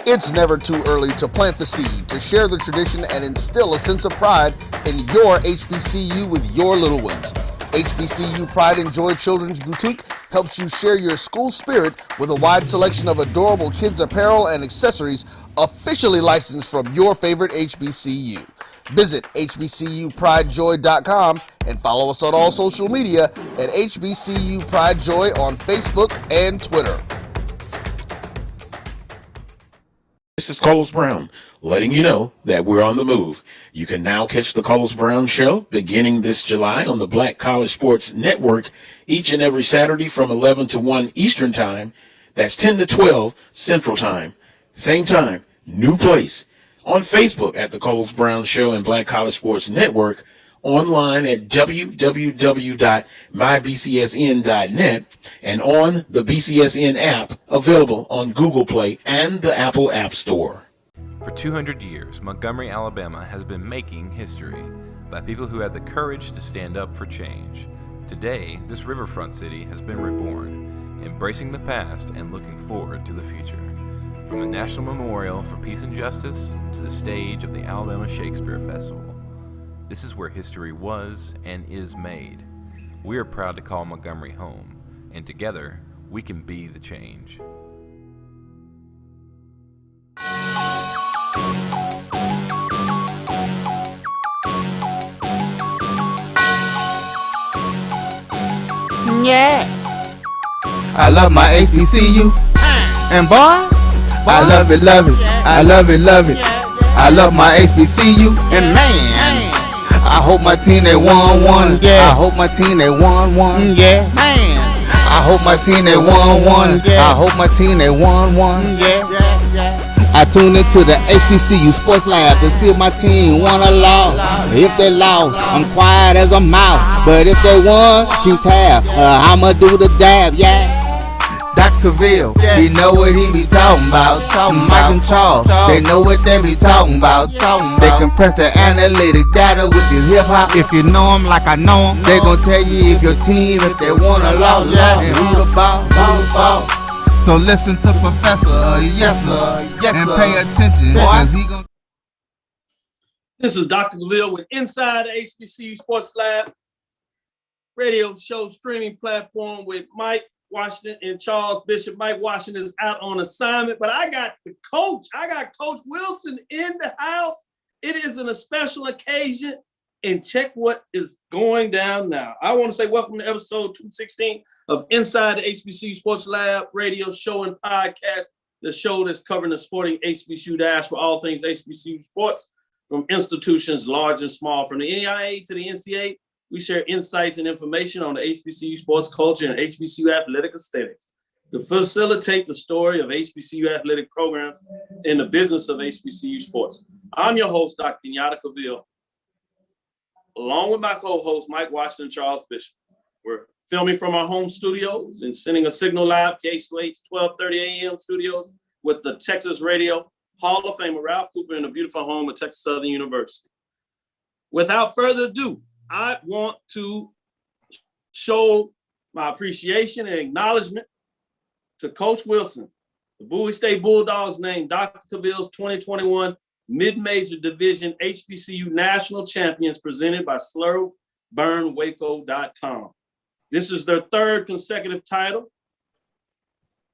It's never too early to plant the seed, to share the tradition, and instill a sense of pride in your HBCU with your little ones. HBCU Pride and Joy Children's Boutique helps you share your school spirit with a wide selection of adorable kids' apparel and accessories officially licensed from your favorite HBCU. Visit hbcupridejoy.com and follow us on all social media at HBCU Pride Joy on Facebook and Twitter. This is Carlos Brown, letting you know that we're on the move. You can now catch the Carlos Brown Show beginning this July on the Black College Sports Network each and every Saturday from 11 to 1 Eastern Time. That's 10 to 12 Central Time. Same time, new place. On Facebook at the Carlos Brown Show and Black College Sports Network. Online at www.mybcsn.net and on the BCSN app available on Google Play and the Apple App Store. For 200 years, Montgomery, Alabama has been making history by people who had the courage to stand up for change. Today, this riverfront city has been reborn, embracing the past and looking forward to the future. From the National Memorial for Peace and Justice to the stage of the Alabama Shakespeare Festival. This is where history was and is made. We are proud to call Montgomery home, and together we can be the change. Yeah. I love my HBCU, and boy, I love it, love it. I love it, love it. I love my HBCU, and man, I hope my team they won one. Yeah. I hope my team they won one. Yeah. Man. I hope my team they won one. Yeah. I hope my team they won one. Yeah. I tune into the HBCU Sports Lab to see if my team won or lost. If they lost, I'm quiet as a mouse. But if they won, keep tab. I'ma do the dab, yeah. Dr. Cavill, he know what he be talking about. Mike and Charles, they know what they be talking about. They compress the analytic data with this hip hop. If you know them like I know them, they gon' tell you if your team, if they won or lost, and who the ball. So listen to Professor, yes sir, and pay attention, cause he gon'. This is Dr. Cavill with Inside the HBCU Sports Lab radio show streaming platform with Mike Washington and Charles Bishop. Mike Washington is out on assignment, but I got the coach. I got Coach Wilson in the house. It is a special occasion, and check what is going down now. I want to say welcome to episode 216 of Inside the HBCU Sports Lab radio show and podcast, the show that's covering the sporting HBCU dash for all things HBCU sports, from institutions large and small, from the NAIA to the NCAA. We share insights and information on the HBCU sports culture and HBCU athletic aesthetics to facilitate the story of HBCU athletic programs and the business of HBCU sports. I'm your host, Dr. Kenyatta Cavill, along with my co-host, Mike Washington and Charles Bishop. We're filming from our home studios and sending a signal live, KSLH 1230 AM studios with the Texas Radio Hall of Famer Ralph Cooper in the beautiful home of Texas Southern University. Without further ado, I want to show my appreciation and acknowledgement to Coach Wilson. The Bowie State Bulldogs named Dr. Cavill's 2021 Mid-Major Division HBCU National Champions presented by SlurBurnWaco.com. This is their third consecutive title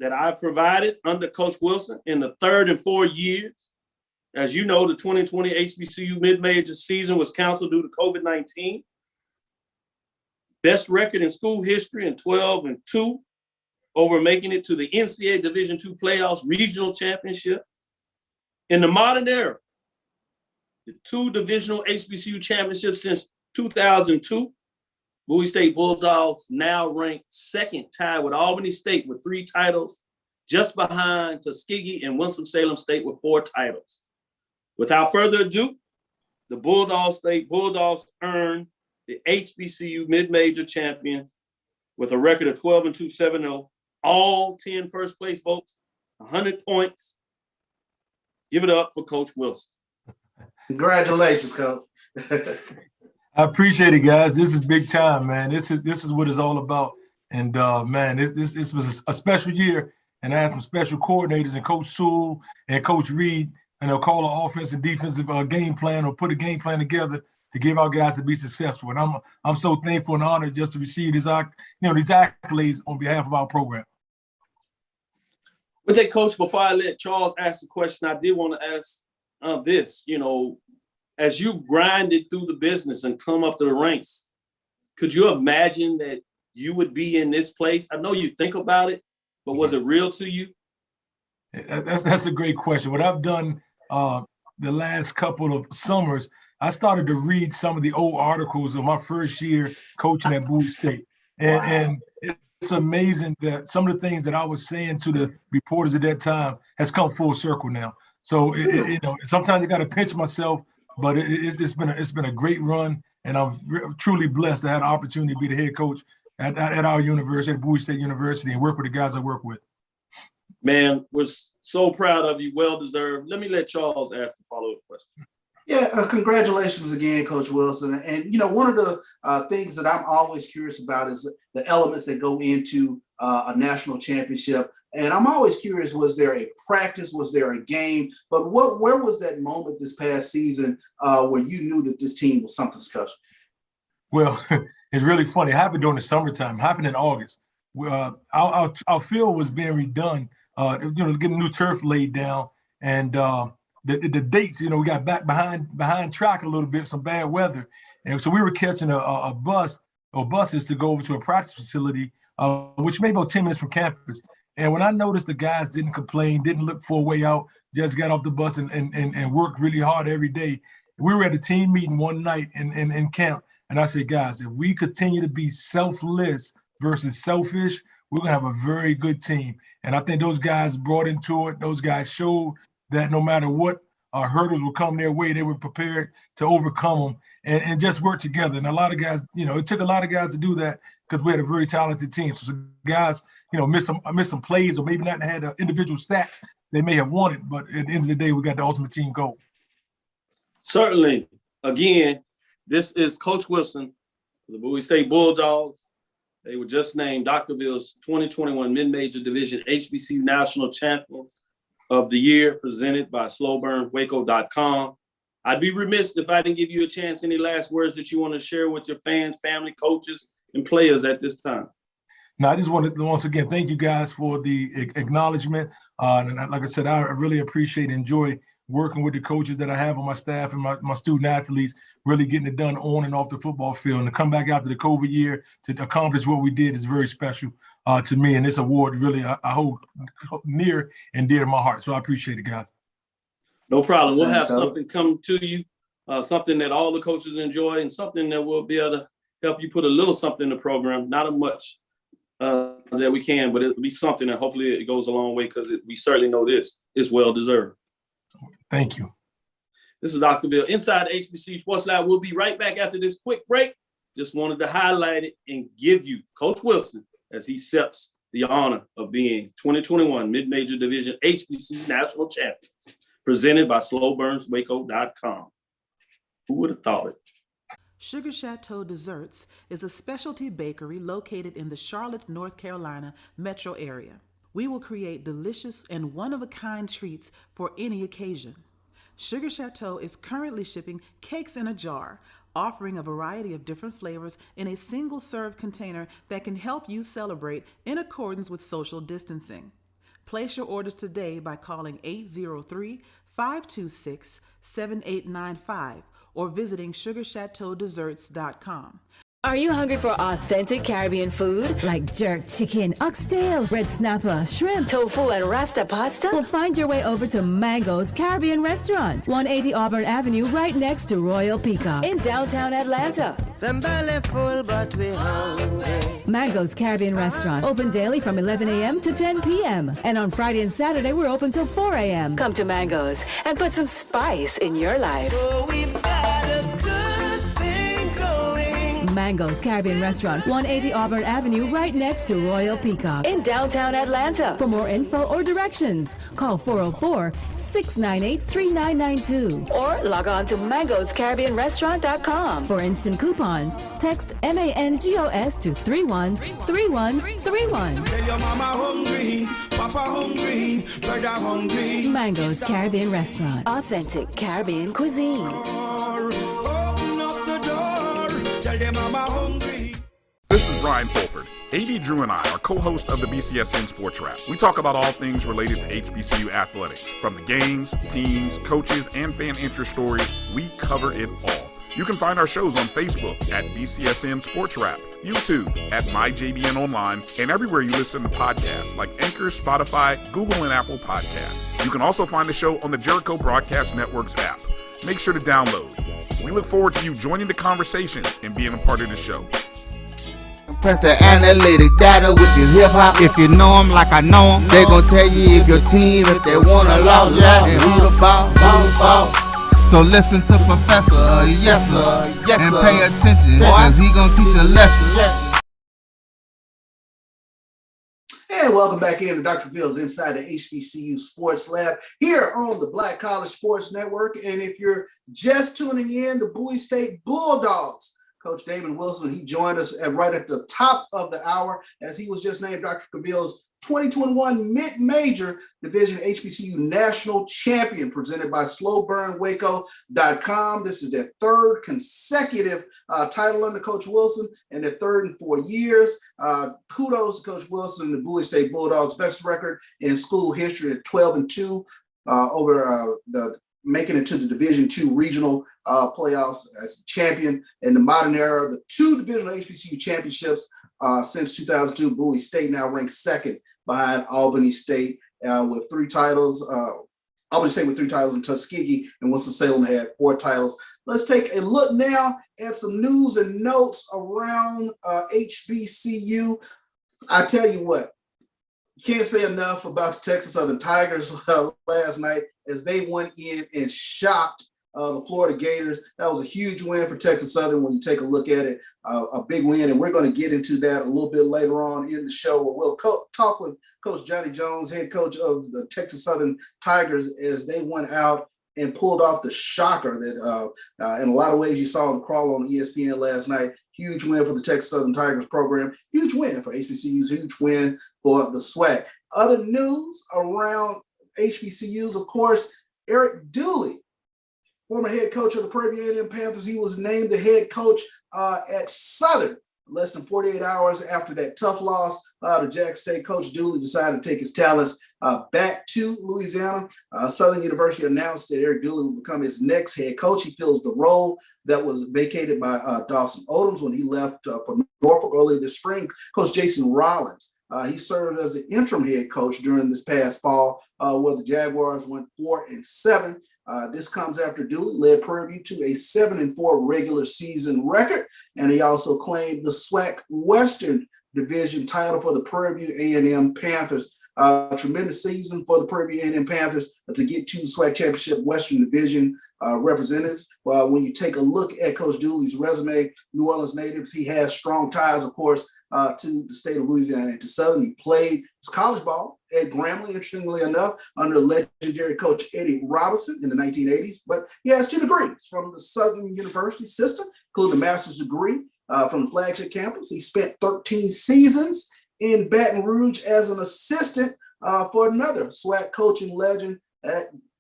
that I provided under Coach Wilson in the third and 4 years. As you know, the 2020 HBCU mid-major season was canceled due to COVID-19. Best record in school history in 12-2 over making it to the NCAA Division II playoffs regional championship. In the modern era, the two divisional HBCU championships since 2002, Bowie State Bulldogs now ranked second, tied with Albany State with 3 titles, just behind Tuskegee and Winston-Salem State with 4 titles. Without further ado, the Bulldogs earned the HBCU mid-major champion with a record of 12-2, 7-0, all 10 first place votes, 100 points. Give it up for Coach Wilson. Congratulations, Coach. I appreciate it, guys. This is big time, man. This is what it's all about. And man, this was a special year. and I had some special coordinators and Coach Sewell and Coach Reed, and they'll call an offensive defensive game plan or put a game plan together to give our guys to be successful. And I'm so thankful and honored just to receive these accolades on behalf of our program. With that, Coach, before I let Charles ask the question, I did want to ask this. As you grinded through the business and come up to the ranks, could you imagine that you would be in this place? I know you think about it, but was it real to you? That's a great question. What I've done the last couple of summers, I started to read some of the old articles of my first year coaching at Bowie State. And it's amazing that some of the things that I was saying to the reporters at that time has come full circle now. So, sometimes I got to pinch myself, but it's been a great run, and I'm truly blessed to have the opportunity to be the head coach at our university, at Bowie State University, and work with the guys I work with. Man, we're so proud of you. Well deserved. Let me let Charles ask the follow-up question. Yeah, congratulations again, Coach Wilson. And, one of the things that I'm always curious about is the elements that go into a national championship. And I'm always curious, was there a practice? Was there a game? But where was that moment this past season where you knew that this team was something special? Well, it's really funny. It happened during the summertime. It happened in August. Our field was being redone, getting new turf laid down. And the dates, we got back behind track a little bit, some bad weather. And so we were catching a bus or buses to go over to a practice facility, which may be about 10 minutes from campus. And when I noticed the guys didn't complain, didn't look for a way out, just got off the bus and worked really hard every day. We were at a team meeting one night in camp, and I said, guys, if we continue to be selfless versus selfish, we're going to have a very good team. And I think those guys brought into it. Those guys showed that no matter what hurdles would come their way, they were prepared to overcome them and just work together. And a lot of guys, it took a lot of guys to do that because we had a very talented team. So some guys, missed some plays or maybe not had the individual stats they may have wanted, but at the end of the day, we got the ultimate team goal. Certainly. Again, this is Coach Wilson, the Bowie State Bulldogs. They were just named Doctorville's 2021 Mid-Major Division HBCU National Champions of the Year, presented by slowburnwaco.com. I'd be remiss if I didn't give you a chance. Any last words that you want to share with your fans, family, coaches, and players at this time? Now, I just want to once again thank you guys for the acknowledgement. And like I said, I really appreciate and enjoy working with the coaches that I have on my staff and my student athletes, really getting it done on and off the football field. And to come back after the COVID year to accomplish what we did is very special to me. And this award really I hold near and dear to my heart. So I appreciate it, guys. No problem. We'll have something come to you, something that all the coaches enjoy, and something that will be able to help you put a little something in the program, not as much that we can, but it'll be something that hopefully it goes a long way, because we certainly know this is well-deserved. Thank you. This is Dr. Bill inside the HBCU Sports Lab. We'll be right back after this quick break. Just wanted to highlight it and give you Coach Wilson as he accepts the honor of being 2021 Mid-Major Division HBCU National Champions, presented by slowburnwaco.com. Who would have thought it? Sugar Chateau Desserts is a specialty bakery located in the Charlotte, North Carolina metro area. We will create delicious and one-of-a-kind treats for any occasion. Sugar Chateau is currently shipping cakes in a jar, offering a variety of different flavors in a single-serve container that can help you celebrate in accordance with social distancing. Place your orders today by calling 803-526-7895 or visiting sugarchateaudesserts.com. Are you hungry for authentic Caribbean food? Like jerk chicken, oxtail, red snapper, shrimp, tofu, and rasta pasta? Well, find your way over to Mango's Caribbean Restaurant, 180 Auburn Avenue, right next to Royal Peacock in downtown Atlanta. Them belly full, but we hungry. Mango's Caribbean Restaurant, open daily from 11 a.m. to 10 p.m. And on Friday and Saturday, we're open till 4 a.m. Come to Mango's and put some spice in your life. Mango's Caribbean Restaurant, 180 Auburn Avenue, right next to Royal Peacock In downtown Atlanta. For more info or directions, call 404-698-3992. Or log on to mangoscaribbeanrestaurant.com. For instant coupons, text MANGOS to 313131. Tell your mama hungry, papa hungry, brother hungry. Mango's Caribbean Restaurant. Authentic Caribbean cuisines. Open up the door, tell your mama hungry. This is Ryan Fulford. AD Drew and I are co-hosts of the BCSN Sports Lab. We talk about all things related to HBCU athletics. From the games, teams, coaches, and fan interest stories, we cover it all. You can find our shows on Facebook at BCSN Sports Lab, YouTube at MyJBN Online, and everywhere you listen to podcasts like Anchor, Spotify, Google, and Apple Podcasts. You can also find the show on the Jericho Broadcast Network's app. Make sure to download. We look forward to you joining the conversation and being a part of the show. Press the analytic data with your hip hop. If you know them like I know them, they gon' tell you if your team, if they wanna lose, and who the ball. So listen to Professor, yes sir, and pay attention, cause he gon' teach a lesson. And welcome back in to Dr. Bill's Inside the HBCU Sports Lab here on the Black College Sports Network. And if you're just tuning in, the Bowie State Bulldogs, Coach Damon Wilson, he joined us right at the top of the hour as he was just named Dr. Cavil's 2021 Mid-Major Division HBCU National Champion, presented by SlowBurnWaco.com. This is their third consecutive title under Coach Wilson, and their third in 4 years. Kudos to Coach Wilson and the Bowie State Bulldogs. Best record in school history at 12-2 over making it to the Division II regional playoffs as champion in the modern era. The two divisional HBCU championships since 2002. Bowie State now ranks second behind Albany State with 3 titles. Albany State with 3 titles, and Tuskegee and Winston-Salem had 4 titles. Let's take a look now at some news and notes around HBCU. I tell you what, can't say enough about the Texas Southern Tigers last night as they went in and shocked the Florida Gators. That was a huge win for Texas Southern when you take a look at it, a big win. And we're going to get into that a little bit later on in the show, where we'll talk with Coach Johnny Jones, head coach of the Texas Southern Tigers, as they went out and pulled off the shocker that in a lot of ways you saw the crawl on ESPN last night. Huge win for the Texas Southern Tigers program. Huge win for HBCUs. Huge win for the SWAC. Other news around HBCUs, of course, Eric Dooley, former head coach of the Prairie View A&M Panthers, he was named the head coach at Southern less than 48 hours after that tough loss to Jackson State. Coach Dooley decided to take his talents back to Louisiana. Southern University announced that Eric Dooley will become his next head coach. He fills the role that was vacated by Dawson Odoms when he left for Norfolk earlier this spring. Coach Jason Rollins, he served as the interim head coach during this past fall, where the Jaguars went 4-7. This comes after Dooley led Prairie View to a 7-4 regular season record, and he also claimed the SWAC Western Division title for the Prairie View A&M Panthers. Tremendous season for the Prairie View A&M Panthers to get to the SWAC Championship Western Division representatives. When you take a look at Coach Dooley's resume, New Orleans natives, he has strong ties, of course, to the state of Louisiana and to Southern. He played his college ball at Grambling, interestingly enough, under legendary coach Eddie Robinson in the 1980s. But he has 2 degrees from the Southern University system, including a master's degree from the flagship campus. He spent 13 seasons in Baton Rouge as an assistant for another SWAC coaching legend,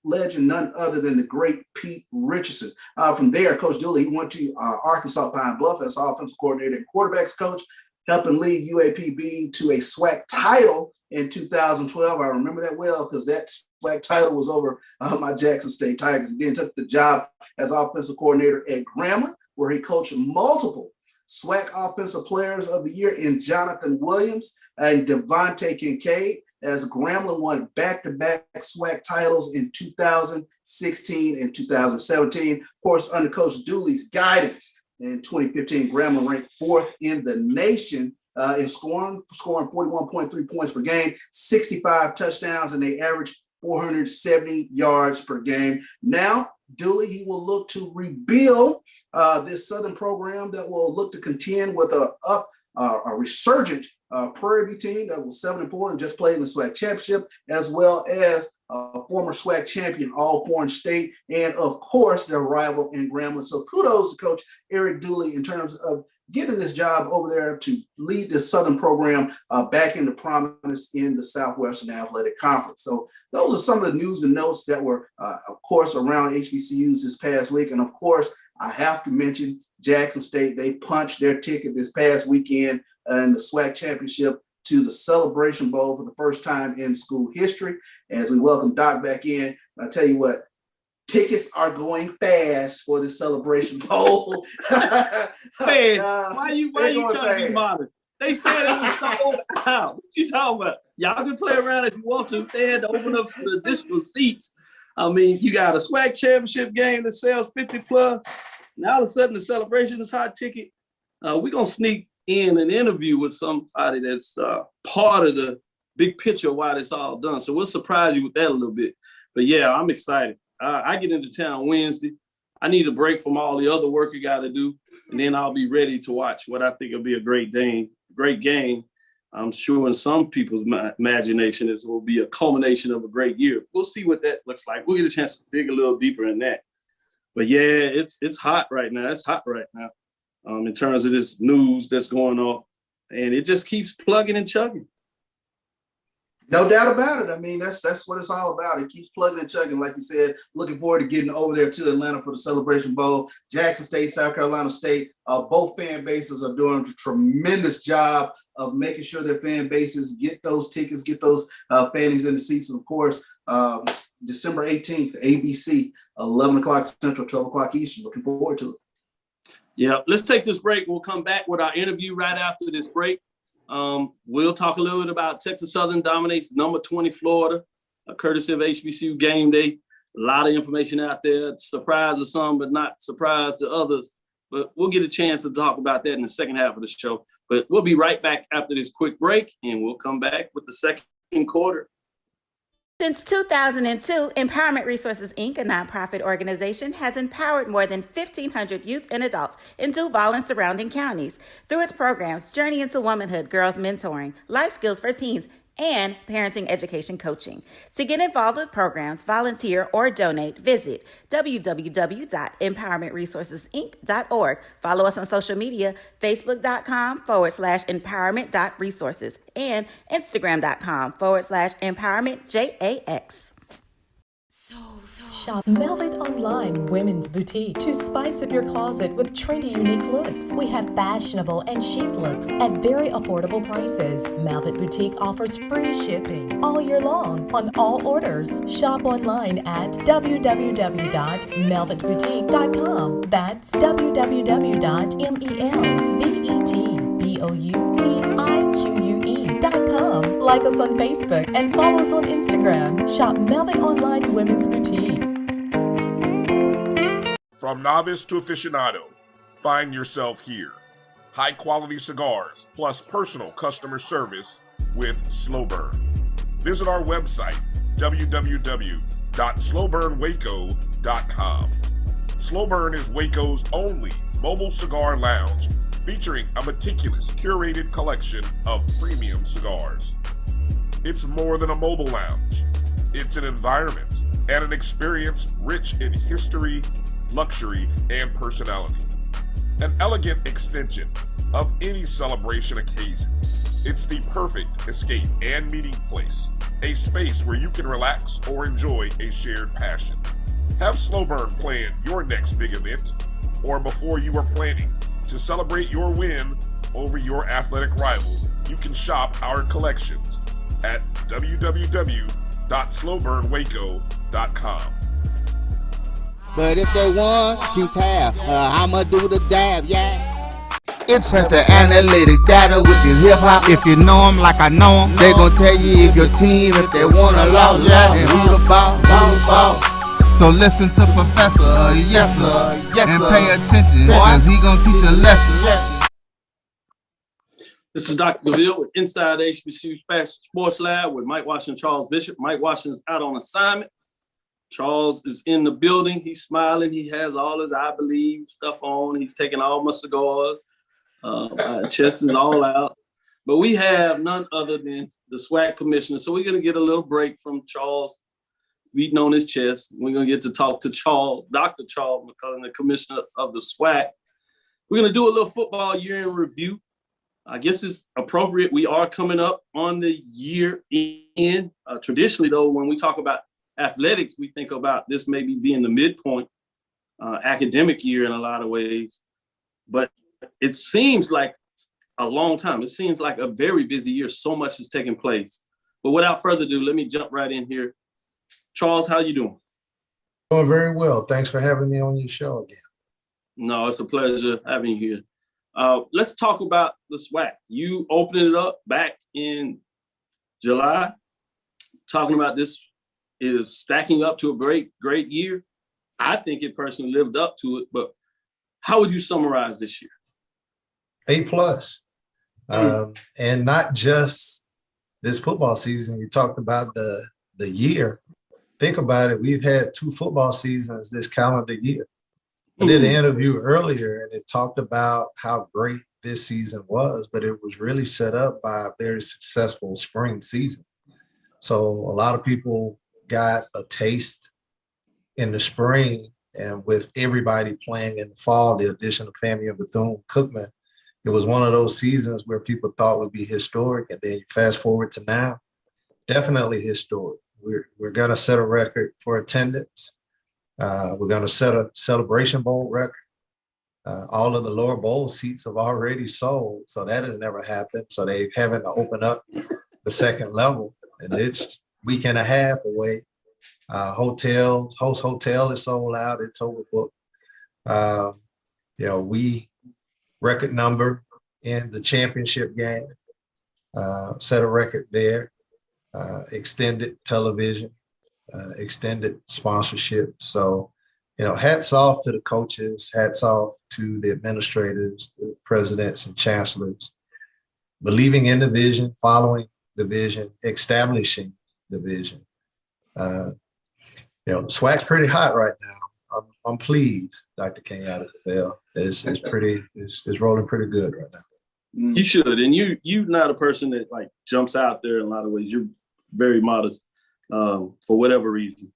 none other than the great Pete Richardson. From there, Coach Dooley, he went to Arkansas Pine Bluff as offensive coordinator and quarterbacks coach, helping lead UAPB to a SWAC title in 2012. I remember that well because that SWAC title was over my Jackson State Tigers. He then took the job as offensive coordinator at Grambling, where he coached multiple SWAC Offensive Players of the Year in Jonathan Williams and Devontae Kincaid, as Grambling won back-to-back SWAC titles in 2016 and 2017. Of course, under Coach Dooley's guidance, in 2015, Grambling ranked 4th in the nation in scoring 41.3 points per game, 65 touchdowns, and they averaged 470 yards per game. Now, Dooley, he will look to rebuild this Southern program that will look to contend with a resurgent Prairie View team that was 7-4 and just played in the SWAC championship, as well as a former SWAC champion, All-Foreign State, and of course their rival in Grambling. So kudos to Coach Eric Dooley in terms of getting this job over there to lead this Southern program back into prominence in the Southwestern Athletic Conference. So those are some of the news and notes that were, of course, around HBCUs this past week. And of course, I have to mention Jackson State. They punched their ticket this past weekend in the SWAC championship to the Celebration Bowl for the first time in school history. As we welcome Doc back in, I tell you what, tickets are going fast for the Celebration Bowl. Man, why you trying to be modest? They said it was sold out. What you talking about? Y'all can play around if you want to. They had to open up some additional seats. I mean, you got a SWAC championship game that sells 50 plus. Now all of a sudden the Celebration is hot ticket. We're gonna sneak in an interview with somebody that's part of the big picture of why this all done. So we'll surprise you with that a little bit. But yeah, I'm excited. I get into town Wednesday. I need a break from all the other work you got to do, and then I'll be ready to watch what I think will be a great game. I'm sure in some people's imagination it will be a culmination of a great year. We'll see what that looks like. We'll get a chance to dig a little deeper in that. But yeah, it's hot right now. It's hot right now in terms of this news that's going on, and it just keeps plugging and chugging. No doubt about it. I mean, that's what it's all about. It keeps plugging and chugging, like you said. Looking forward to getting over there to Atlanta for the Celebration Bowl. Jackson State, South Carolina State, both fan bases are doing a tremendous job of making sure their fan bases get those tickets, get those fannies in the seats. And of course, December 18th, ABC, 11 o'clock Central, 12 o'clock Eastern. Looking forward to it. Yeah, let's take this break. We'll come back with our interview right after this break. We'll talk a little bit about Texas Southern dominates number 20 Florida, courtesy of HBCU Game Day. A lot of information out there. Surprise to some, but not surprise to others. But we'll get a chance to talk about that in the second half of the show. But we'll be right back after this quick break, and we'll come back with the second quarter. Since 2002, Empowerment Resources, Inc., a nonprofit organization, has empowered more than 1,500 youth and adults in Duval and surrounding counties through its programs Journey into Womanhood, Girls Mentoring, Life Skills for Teens, and Parenting Education Coaching. To get involved with programs, volunteer, or donate, visit www.empowermentresourcesinc.org. Follow us on social media, facebook.com/empowerment.resources and instagram.com/empowermentjax. Shop Velvet Online Women's Boutique to spice up your closet with trendy, unique looks. We have fashionable and chic looks at very affordable prices. Velvet Boutique offers free shipping all year long on all orders. Shop online at www.melvetboutique.com. That's www.melvetboutique.com. Like us on Facebook and follow us on Instagram. Shop Velvet Online Women's Boutique. From novice to aficionado, find yourself here. High quality cigars plus personal customer service with Slow Burn. Visit our website, www.slowburnwaco.com. Slow Burn is Waco's only mobile cigar lounge featuring a meticulous, curated collection of premium cigars. It's more than a mobile lounge. It's an environment and an experience rich in history, luxury, and personality. An elegant extension of any celebration occasion. It's the perfect escape and meeting place, a space where you can relax or enjoy a shared passion. Have Slow Burn plan your next big event, or before you are planning to celebrate your win over your athletic rival, you can shop our collections at www.slowburnwaco.com. But if they want to tab, I'ma do the dab, yeah. It's Press the analytic data with the hip hop. If you know them like I know them, they gon' tell you if your team, if they wanna lose, yeah, and who the ball. So listen to Professor, yes sir, and pay attention, cause he gon' teach a lesson. This is Dr. DeVille with Inside HBCU Sports Lab with Mike Washington, Charles Bishop. Mike Washington's out on assignment. Charles is in the building. He's smiling. He has all his I Believe stuff on. He's taking all my cigars. My chest is all out. But we have none other than the SWAC commissioner. So we're going to get a little break from Charles beating on his chest. We're going to get to talk to Charles, Dr. Charles McCullum, the commissioner of the SWAC. We're going to do a little football year in review. I guess it's appropriate. We are coming up on the year end. Traditionally, though, when we talk about athletics, we think about this maybe being the midpoint academic year in a lot of ways. But it seems like a long time. It seems like a very busy year. So much is taking place. But without further ado, let me jump right in here. Charles, how you doing? Doing very well. Thanks for having me on your show again. No, it's a pleasure having you here. Let's talk about the SWAC. You opened it up back in July, talking about this is stacking up to a great year. I think it personally lived up to it, but how would you summarize this year? A+. And not just this football season. You talked about the year. Think about it. We've had 2 football seasons this calendar year. I did an interview earlier and it talked about how great this season was, but it was really set up by a very successful spring season. So a lot of people got a taste in the spring, and with everybody playing in the fall, the addition of FAMU and Bethune-Cookman, it was one of those seasons where people thought would be historic, and then you fast forward to now, definitely historic. We're going to set a record for attendance. We're going to set a Celebration Bowl record. All of the lower bowl seats have already sold, so that has never happened. So they having to open up the second level, and it's week and a half away. Host hotel is sold out. It's overbooked. We record number in the championship game, set a record there. Extended television, extended sponsorship. So, hats off to the coaches, hats off to the administrators, the presidents and chancellors, believing in the vision, following the vision, establishing the vision. SWAC's pretty hot right now. I'm pleased, Dr. Kenyatta. It's rolling pretty good right now. You should, and you're not a person that like jumps out there in a lot of ways. You're very modest for whatever reason.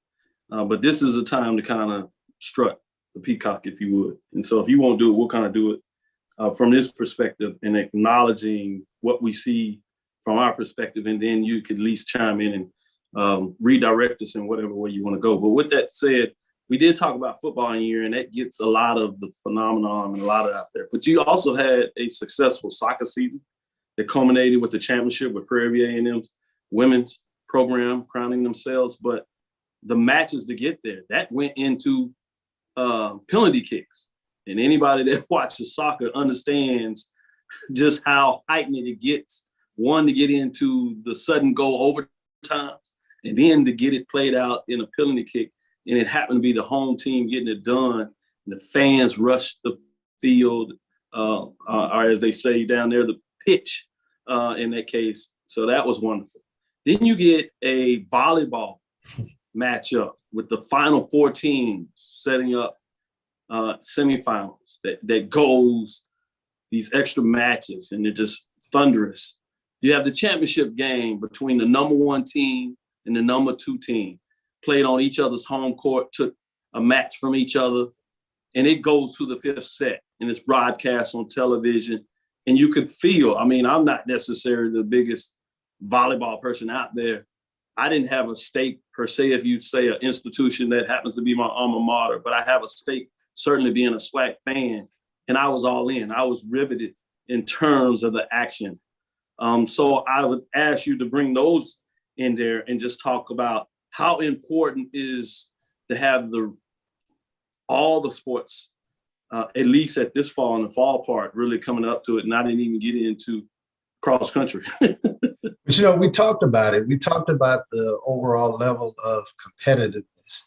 But this is a time to kind of strut the peacock, if you would. And so if you won't do it, we'll kind of do it from this perspective and acknowledging what we see from our perspective. And then you could at least chime in and redirect us in whatever way you want to go. But with that said, we did talk about football in a year, and that gets a lot of the phenomenon and a lot of it out there. But you also had a successful soccer season that culminated with the championship with Prairie View A&M's women's program crowning themselves. But the matches to get there, that went into penalty kicks. And anybody that watches soccer understands just how heightened it gets. One, to get into the sudden goal overtime, and then to get it played out in a penalty kick. And it happened to be the home team getting it done. And the fans rushed the field, or as they say down there, the pitch in that case. So that was wonderful. Then you get a volleyball matchup with the final 4 teams setting up semifinals that goes these extra matches, and they're just thunderous. You have the championship game between the number 1 team and the number 2 team, played on each other's home court, took a match from each other, and it goes to the 5th set, and it's broadcast on television. And you could feel, I'm not necessarily the biggest volleyball person out there. I didn't have a stake per se, if you say an institution that happens to be my alma mater, but I have a stake certainly being a SWAC fan, and I was all in. I was riveted in terms of the action. So I would ask you to bring those in there and just talk about how important is to have all the sports, at least at this fall and the fall part, really coming up to it. And I didn't even get into cross country. But we talked about it. We talked about the overall level of competitiveness.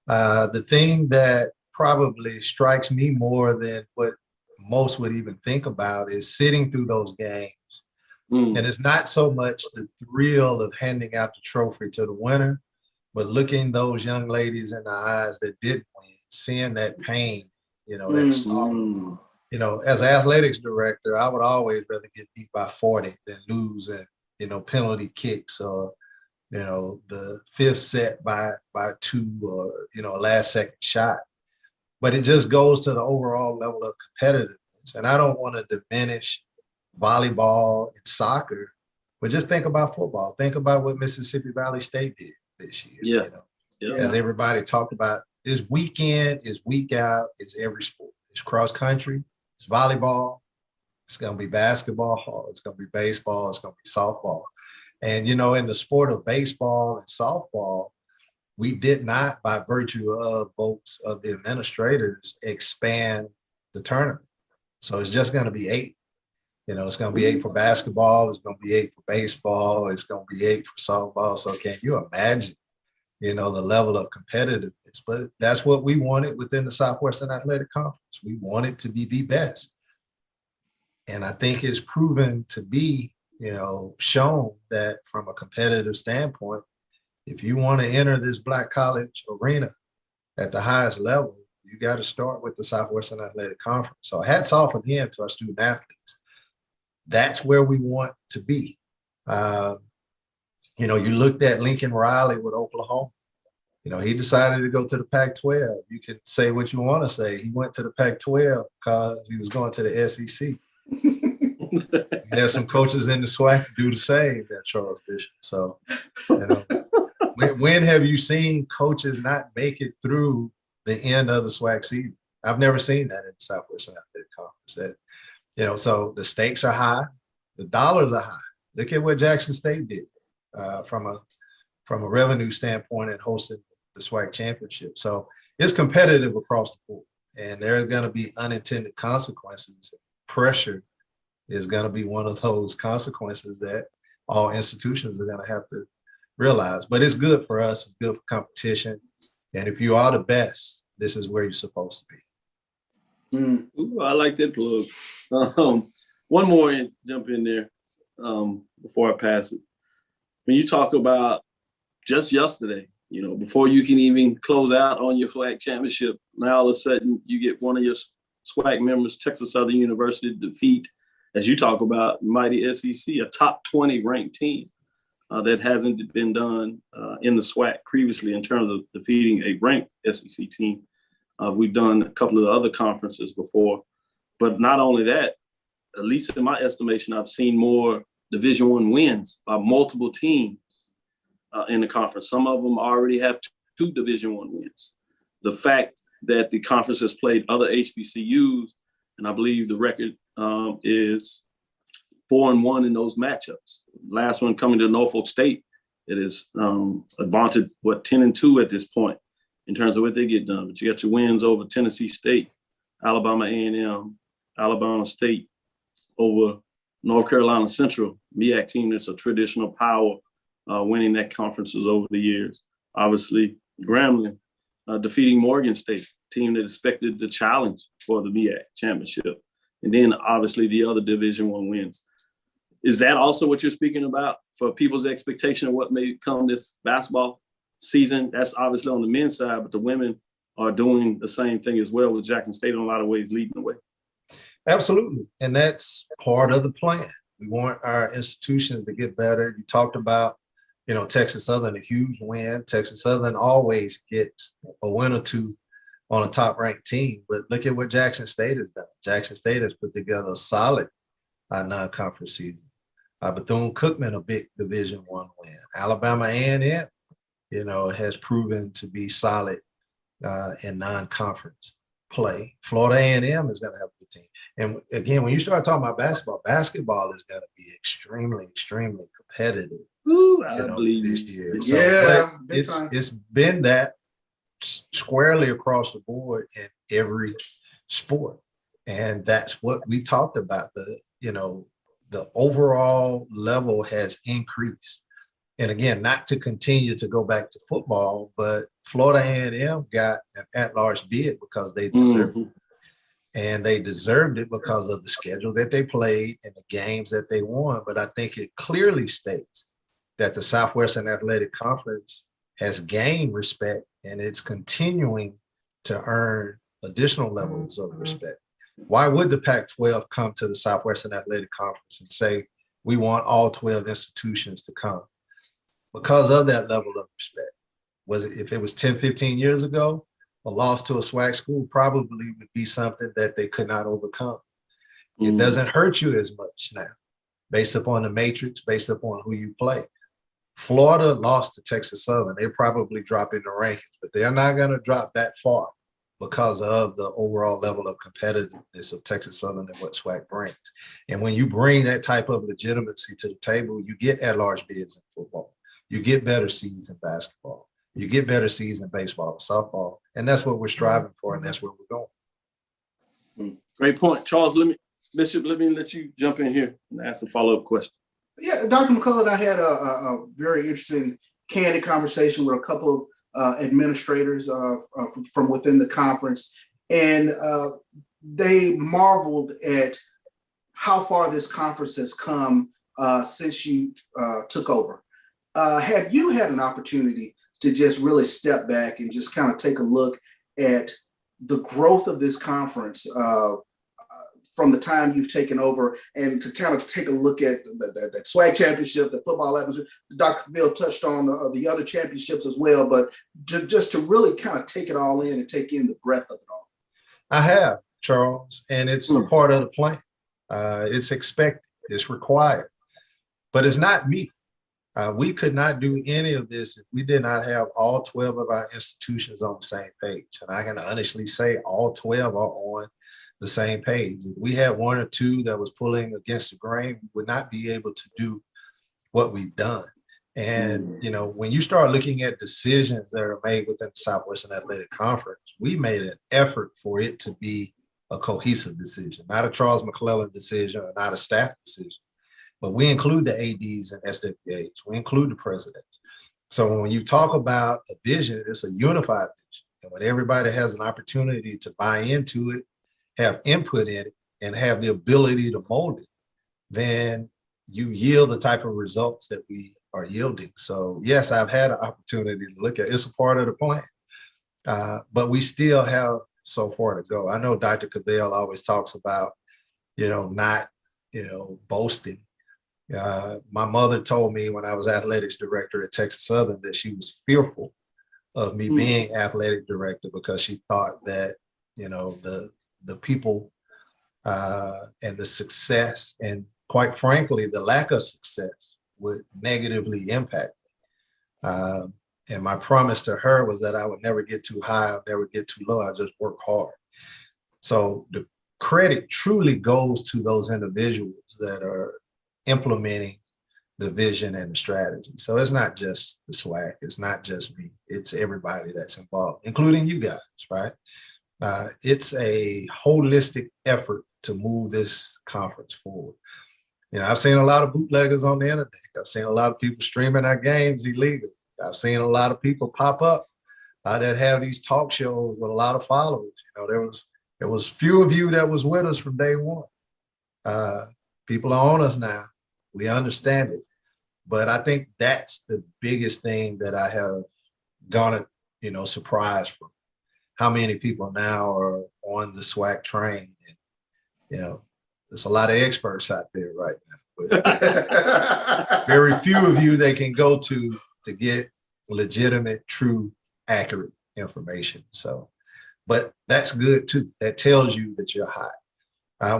The thing that probably strikes me more than what most would even think about is sitting through those games. And it's not so much the thrill of handing out the trophy to the winner, but looking those young ladies in the eyes that did win, seeing that pain, that sorrow. As an athletics director, I would always rather get beat by 40 than lose and, penalty kicks or, the fifth set by 2 or, a last second shot. But it just goes to the overall level of competitiveness. And I don't want to diminish volleyball and soccer, but just think about football. Think about what Mississippi Valley State did this year. As everybody talked about, it's week in, it's week out, it's every sport. It's cross country, it's volleyball, it's going to be basketball, it's going to be baseball, it's going to be softball. And, in the sport of baseball and softball, we did not, by virtue of votes of the administrators, expand the tournament. So it's just going to be 8. It's going to be 8 for basketball. It's going to be 8 for baseball. It's going to be 8 for softball. So can you imagine, the level of competitiveness? But that's what we wanted within the Southwestern Athletic Conference. We wanted to be the best. And I think it's proven to be, shown that from a competitive standpoint, if you want to enter this Black college arena at the highest level, you got to start with the Southwestern Athletic Conference. So hats off again to our student athletes. That's where we want to be. You looked at Lincoln Riley with Oklahoma. He decided to go to the Pac-12. You can say what you want to say. He went to the Pac-12 because he was going to the SEC. There's some coaches in the SWAC do the same, that Charles Bishop. So, when have you seen coaches not make it through the end of the SWAC season? I've never seen that in the Southwestern Athletic Conference. So the stakes are high, the dollars are high. Look at what Jackson State did from a revenue standpoint and hosting the SWAC championship. So it's competitive across the board, and there are going to be unintended consequences. Pressure is going to be one of those consequences that all institutions are going to have to realize. But it's good for us. It's good for competition. And if you are the best, this is where you're supposed to be. Ooh, I like that plug. One more jump in there before I pass it. When you talk about just yesterday, before you can even close out on your SWAC championship, now all of a sudden you get one of your SWAC members, Texas Southern University, defeat, as you talk about, mighty SEC, a top 20 ranked team that hasn't been done in the SWAC previously in terms of defeating a ranked SEC team. We've done a couple of other conferences before, but not only that, at least in my estimation, I've seen more Division I wins by multiple teams in the conference. Some of them already have 2 Division I wins. The fact that the conference has played other HBCUs, and I believe the record is 4-1 in those matchups. Last one coming to Norfolk State, it is vaunted 10-2 at this point in terms of what they get done. But you got your wins over Tennessee State, Alabama A&M, Alabama State, over North Carolina Central, MEAC team that's a traditional power, winning that conferences over the years. Obviously, Grambling defeating Morgan State, team that expected the challenge for the MEAC championship. And then obviously the other Division I wins. Is that also what you're speaking about for people's expectation of what may come this basketball season? That's obviously on the men's side, but the women are doing the same thing as well, with Jackson State in a lot of ways leading the way. Absolutely. And that's part of the plan. We want our institutions to get better. You talked about, Texas Southern, a huge win. Texas Southern always gets a win or 2 on a top-ranked team. But look at what Jackson State has done. Jackson State has put together a solid non-conference season. Bethune-Cookman, a big Division I win. Alabama A&M, has proven to be solid in non-conference play. Florida A&M is going to have a good team. And again, when you start talking about basketball is going to be extremely, extremely competitive. Ooh, I believe this year. Yeah, It's been that squarely across the board in every sport. And that's what we talked about. The overall level has increased. And again, not to continue to go back to football, but Florida A&M got an at-large bid because they deserved it. And they deserved it because of the schedule that they played and the games that they won. But I think it clearly states that the Southwestern Athletic Conference has gained respect, and it's continuing to earn additional levels of respect. Why would the Pac-12 come to the Southwestern Athletic Conference and say, we want all 12 institutions to come? Because of that level of respect. Was it, if it was 10, 15 years ago, a loss to a SWAC school probably would be something that they could not overcome. It doesn't hurt you as much now, based upon the matrix, based upon who you play. Florida lost to Texas Southern. They probably drop in the rankings, but they're not going to drop that far because of the overall level of competitiveness of Texas Southern and what SWAC brings. And when you bring that type of legitimacy to the table, you get at-large bids in football. You get better seeds in basketball. You get better seeds in baseball and softball. And that's what we're striving for, and that's where we're going. Great point. Charles, Bishop, let me let you jump in here and ask a follow-up question. Yeah, Dr. McCullough and I had a very interesting, candid conversation with a couple of administrators from within the conference, and they marveled at how far this conference has come since you took over. Have you had an opportunity to just really step back and just kind of take a look at the growth of this conference from the time you've taken over, and to kind of take a look at the SWAC championship, the football atmosphere? Dr. Bill touched on the other championships as well, but just to really kind of take it all in and take in the breadth of it all. I have, Charles, and it's a part of the plan. It's expected, it's required, but it's not me. We could not do any of this if we did not have all 12 of our institutions on the same page. And I can honestly say all 12 are on the same page. If we had one or two that was pulling against the grain, we would not be able to do what we've done. And, you know, when you start looking at decisions that are made within the Southwestern Athletic Conference, we made an effort for it to be a cohesive decision, not a Charles McClellan decision or not a staff decision. But we include the ADs and SWAs. We include the presidents. So when you talk about a vision, it's a unified vision. And when everybody has an opportunity to buy into it, have input in it, and have the ability to mold it, then you yield the type of results that we are yielding. So yes, I've had an opportunity to look at it. It's a part of the plan. But we still have so far to go. I know Dr. Cabell always talks about, not, boasting. My mother told me when I was athletics director at Texas Southern that she was fearful of me being athletic director because she thought that, the people and the success and quite frankly, the lack of success would negatively impact me. And my promise to her was that I would never get too high, I'd never get too low, I just work hard. So the credit truly goes to those individuals that are implementing the vision and the strategy. So it's not just the SWAC, it's not just me, it's everybody that's involved, including you guys, right? It's a holistic effort to move this conference forward. I've seen a lot of bootleggers on the internet. I've seen a lot of people streaming our games illegally. I've seen a lot of people pop up that have these talk shows with a lot of followers. There was few of you that was with us from day one. People are on us now. We understand it. But I think that's the biggest thing that I have garnered, surprise from. How many people now are on the SWAC train? And, there's a lot of experts out there right now, but very few of you they can go to get legitimate, true, accurate information. So, but that's good too. That tells you that you're hot.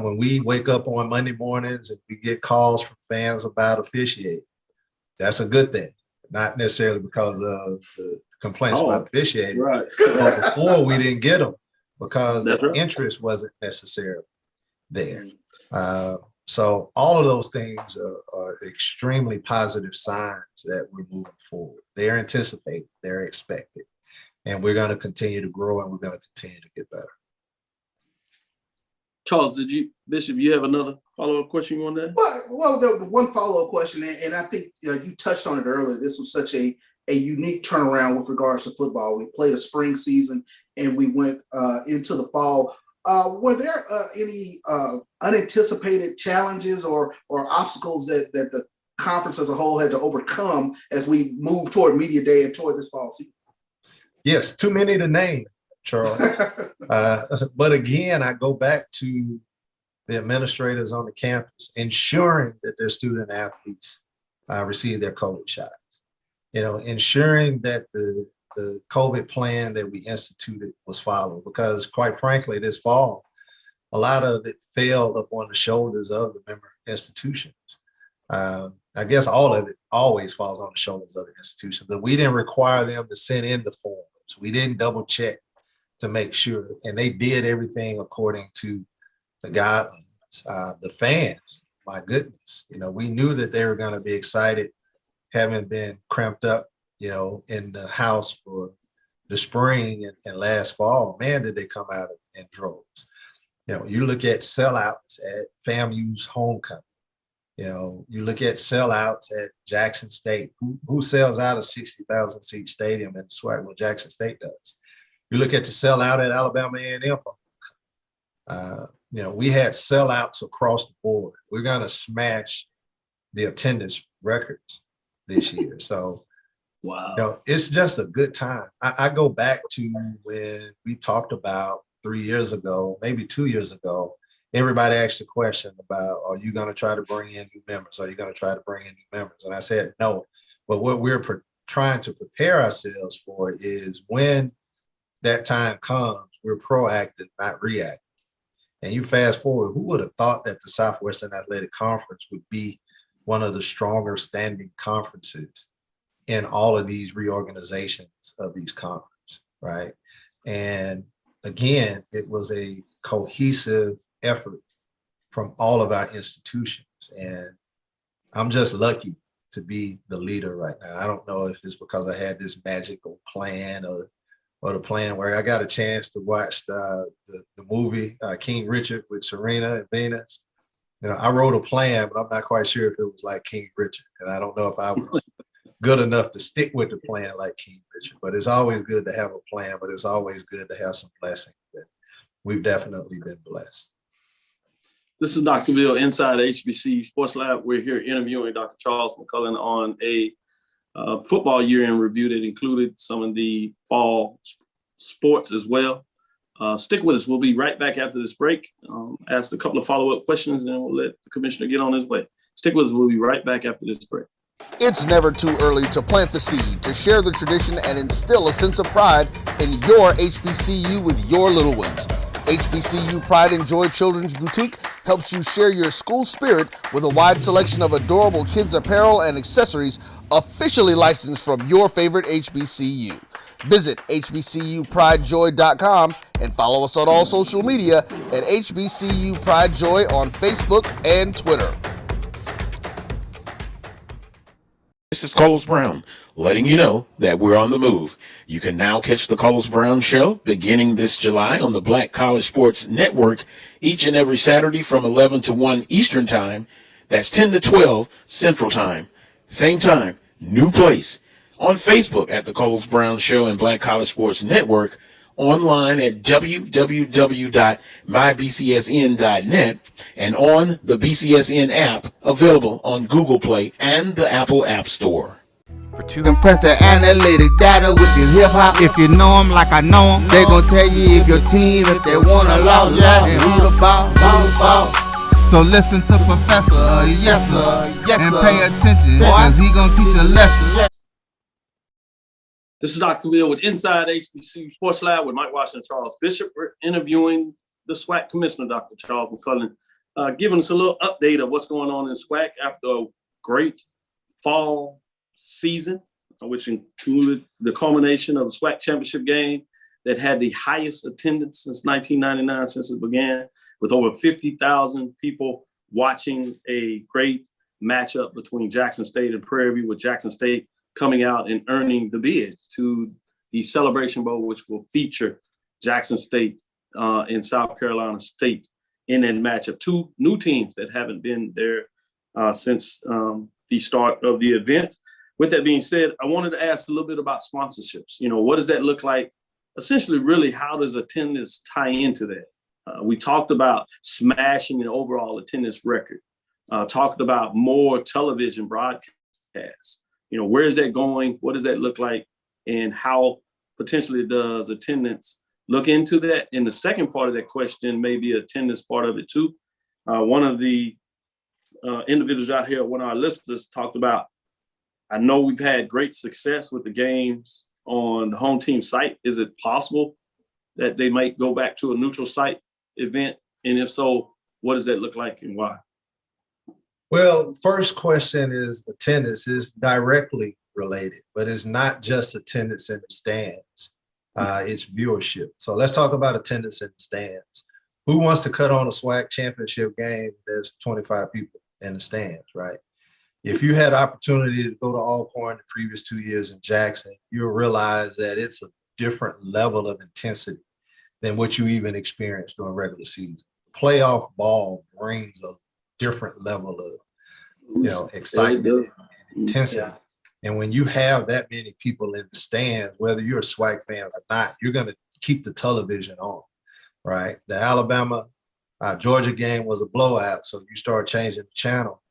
When we wake up on Monday mornings and we get calls from fans about officiating, that's a good thing. Not necessarily because of the complaints about officiating, right. But before we didn't get them because the interest wasn't necessarily there. So all of those things are extremely positive signs that we're moving forward. They're anticipated, they're expected, and we're going to continue to grow and we're going to continue to get better. Charles, Bishop, you have another follow-up question you want to ask? Well, the one follow-up question, and I think you touched on it earlier. This was such a unique turnaround with regards to football. We played a spring season and we went into the fall. Were there any unanticipated challenges or obstacles that the conference as a whole had to overcome as we move toward media day and toward this fall season? Yes, too many to name, Charles. But again, I go back to the administrators on the campus ensuring that their student athletes receive their COVID shots. Ensuring that the COVID plan that we instituted was followed, because quite frankly, this fall, a lot of it fell upon the shoulders of the member institutions. I guess all of it always falls on the shoulders of the institution, but we didn't require them to send in the forms. We didn't double check to make sure, and they did everything according to the guidelines. The fans, my goodness, we knew that they were going to be excited, having been cramped up, in the house for the spring and last fall. Man, did they come out in droves. You look at sellouts at FAMU's homecoming. You look at sellouts at Jackson State. Who sells out a 60,000 seat stadium in the SWAC? Well, Jackson State does. You look at the sellout at Alabama A&M. We had sellouts across the board. We're going to smash the attendance records this year. So, wow, it's just a good time. I go back to when we talked about 3 years ago, maybe 2 years ago. Everybody asked the question about, are you going to try to bring in new members? Are you going to try to bring in new members? And I said, no. But what we're trying to prepare ourselves for is when that time comes, we're proactive, not reactive. And you fast forward, who would have thought that the Southwestern Athletic Conference would be one of the stronger standing conferences in all of these reorganizations of these conferences, right? And again, it was a cohesive effort from all of our institutions. And I'm just lucky to be the leader right now. I don't know if it's because I had this magical plan or the plan where I got a chance to watch the movie King Richard with Serena and Venus. I wrote a plan, but I'm not quite sure if it was like King Richard. And I don't know if I was good enough to stick with the plan like King Richard. But it's always good to have a plan, but it's always good to have some blessings. We've definitely been blessed. This is Dr. Bill inside HBCU Sports Lab. We're here interviewing Dr. Charles McCullen on a football year in review that included some of the fall sports as well. Stick with us. We'll be right back after this break. Ask a couple of follow-up questions, and we'll let the commissioner get on his way. Stick with us. We'll be right back after this break. It's never too early to plant the seed, to share the tradition, and instill a sense of pride in your HBCU with your little ones. HBCU Pride and Joy Children's Boutique helps you share your school spirit with a wide selection of adorable kids apparel and accessories officially licensed from your favorite HBCU. Visit hbcupridejoy.com and follow us on all social media at HBCU Pride Joy on Facebook and Twitter. This is Carlos Brown, letting you know that we're on the move. You can now catch the Carlos Brown Show beginning this July on the Black College Sports Network each and every Saturday from 11 to 1 Eastern Time. That's 10 to 12 Central Time. Same time, new place. On Facebook at the Carlos Brown Show and Black College Sports Network. Online at www.mybcsn.net and on the BCSN app, available on Google Play and the Apple App Store. Compress the analytic data with your hip hop. If you know them like I know them, they gon' tell you if your team, if they wanna law, and who the ball. So listen to Professor, yes sir, and pay attention, cause he gon' teach a lesson. This is Dr. Bill with Inside HBCU Sports Lab with Mike Washington and Charles Bishop. We're interviewing the SWAC Commissioner, Dr. Charles McCullen, giving us a little update of what's going on in SWAC after a great fall season, which included the culmination of the SWAC championship game that had the highest attendance since 1999, since it began, with over 50,000 people watching a great matchup between Jackson State and Prairie View, with Jackson State coming out and earning the bid to the Celebration Bowl, which will feature Jackson State and South Carolina State in that matchup. Two new teams that haven't been there since the start of the event. With that being said, I wanted to ask a little bit about sponsorships. What does that look like? Essentially, really, how does attendance tie into that? We talked about smashing an overall attendance record talked about more television broadcasts. Where is that going? What does that look like? And how potentially does attendance look into that? And the second part of that question may be attendance part of it too. One of the individuals out here, one of our listeners, talked about, I know we've had great success with the games on the home team site. Is it possible that they might go back to a neutral site event? And if so, what does that look like and why? Well, first question is attendance is directly related, but it's not just attendance in the stands. It's viewership. So let's talk about attendance in the stands. Who wants to cut on a SWAC championship game? There's 25 people in the stands, right? If you had opportunity to go to Alcorn the previous 2 years in Jackson, you'll realize that it's a different level of intensity than what you even experienced during regular season. Playoff ball brings a different level of, excitement and intensity. Yeah. And when you have that many people in the stands, whether you're a SWAC fan or not, you're going to keep the television on, right? The Alabama Georgia game was a blowout, so you start changing the channel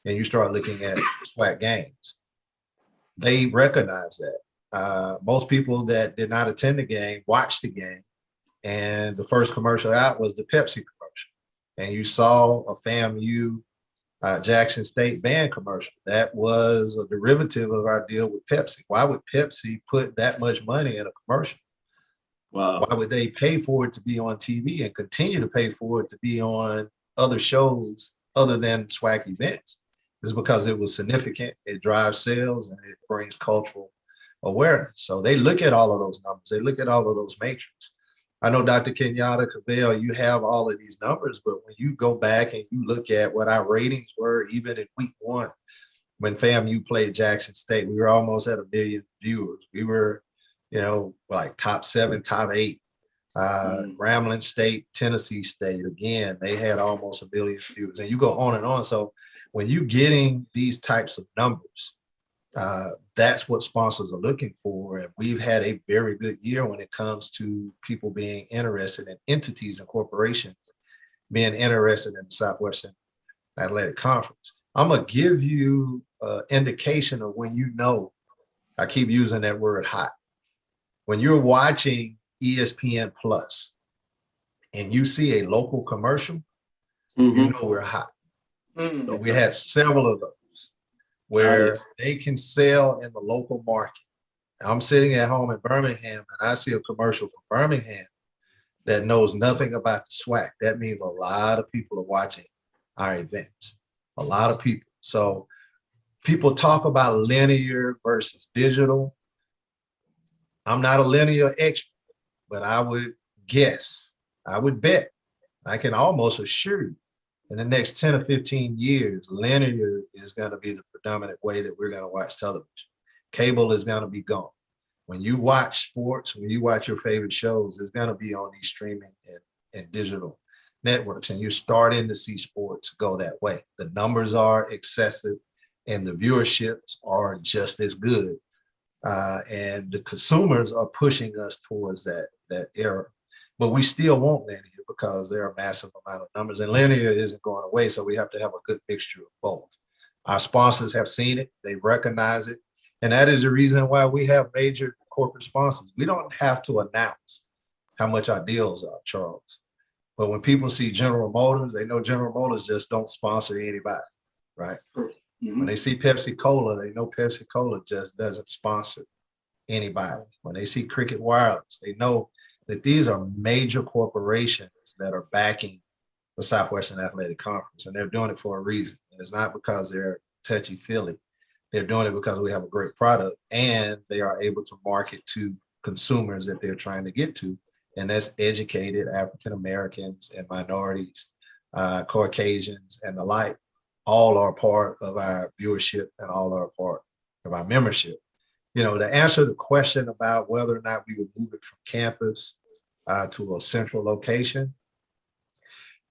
and you start looking at SWAC games. They recognize that. Most people that did not attend the game watched the game, and the first commercial out was the Pepsi commercial. And you saw a FAMU Jackson State band commercial. That was a derivative of our deal with Pepsi. Why would Pepsi put that much money in a commercial? Wow. Why would they pay for it to be on TV and continue to pay for it to be on other shows other than SWAC events? It's because it was significant, it drives sales, and it brings cultural awareness. So they look at all of those numbers. They look at all of those matrix. I know Dr. Kenyatta Cavell, you have all of these numbers, but when you go back and you look at what our ratings were, even in week 1, when FAMU played Jackson State, we were almost at 1 million viewers. We were, like top 7, top 8. Grambling State, Tennessee State, again, they had almost 1 million viewers, and you go on and on. So when you're getting these types of numbers, that's what sponsors are looking for. And we've had a very good year when it comes to people being interested in entities and corporations being interested in the Southwestern Athletic Conference. I'm going to give you an indication of when I keep using that word hot. When you're watching ESPN Plus and you see a local commercial, you know we're hot. So we had several of those where they can sell in the local market. I'm sitting at home in Birmingham and I see a commercial from Birmingham that knows nothing about the SWAC. That means a lot of people are watching our events, a lot of people. So people talk about linear versus digital. I'm not a linear expert, but I would bet, I can almost assure you, in the next 10 or 15 years, linear is going to be the predominant way that we're going to watch television. Cable is going to be gone. When you watch sports, when you watch your favorite shows, it's going to be on these streaming and digital networks, and you're starting to see sports go that way. The numbers are excessive, and the viewerships are just as good. And the consumers are pushing us towards that era. But we still want linear because there are a massive amount of numbers, and linear isn't going away, so we have to have a good mixture of both. Our sponsors have seen it, they recognize it, and that is the reason why we have major corporate sponsors. We don't have to announce how much our deals are, Charles. But when people see General Motors, they know General Motors just don't sponsor anybody, right? Mm-hmm. When they see Pepsi Cola, they know Pepsi Cola just doesn't sponsor anybody. When they see Cricket Wireless, they know that these are major corporations that are backing the Southwestern Athletic Conference, and they're doing it for a reason. And it's not because they're touchy-feely. They're doing it because we have a great product, and they are able to market to consumers that they're trying to get to, and that's educated African Americans and minorities, Caucasians, and the like. All are part of our viewership and all are part of our membership. To answer the question about whether or not we would move it from campus to a central location,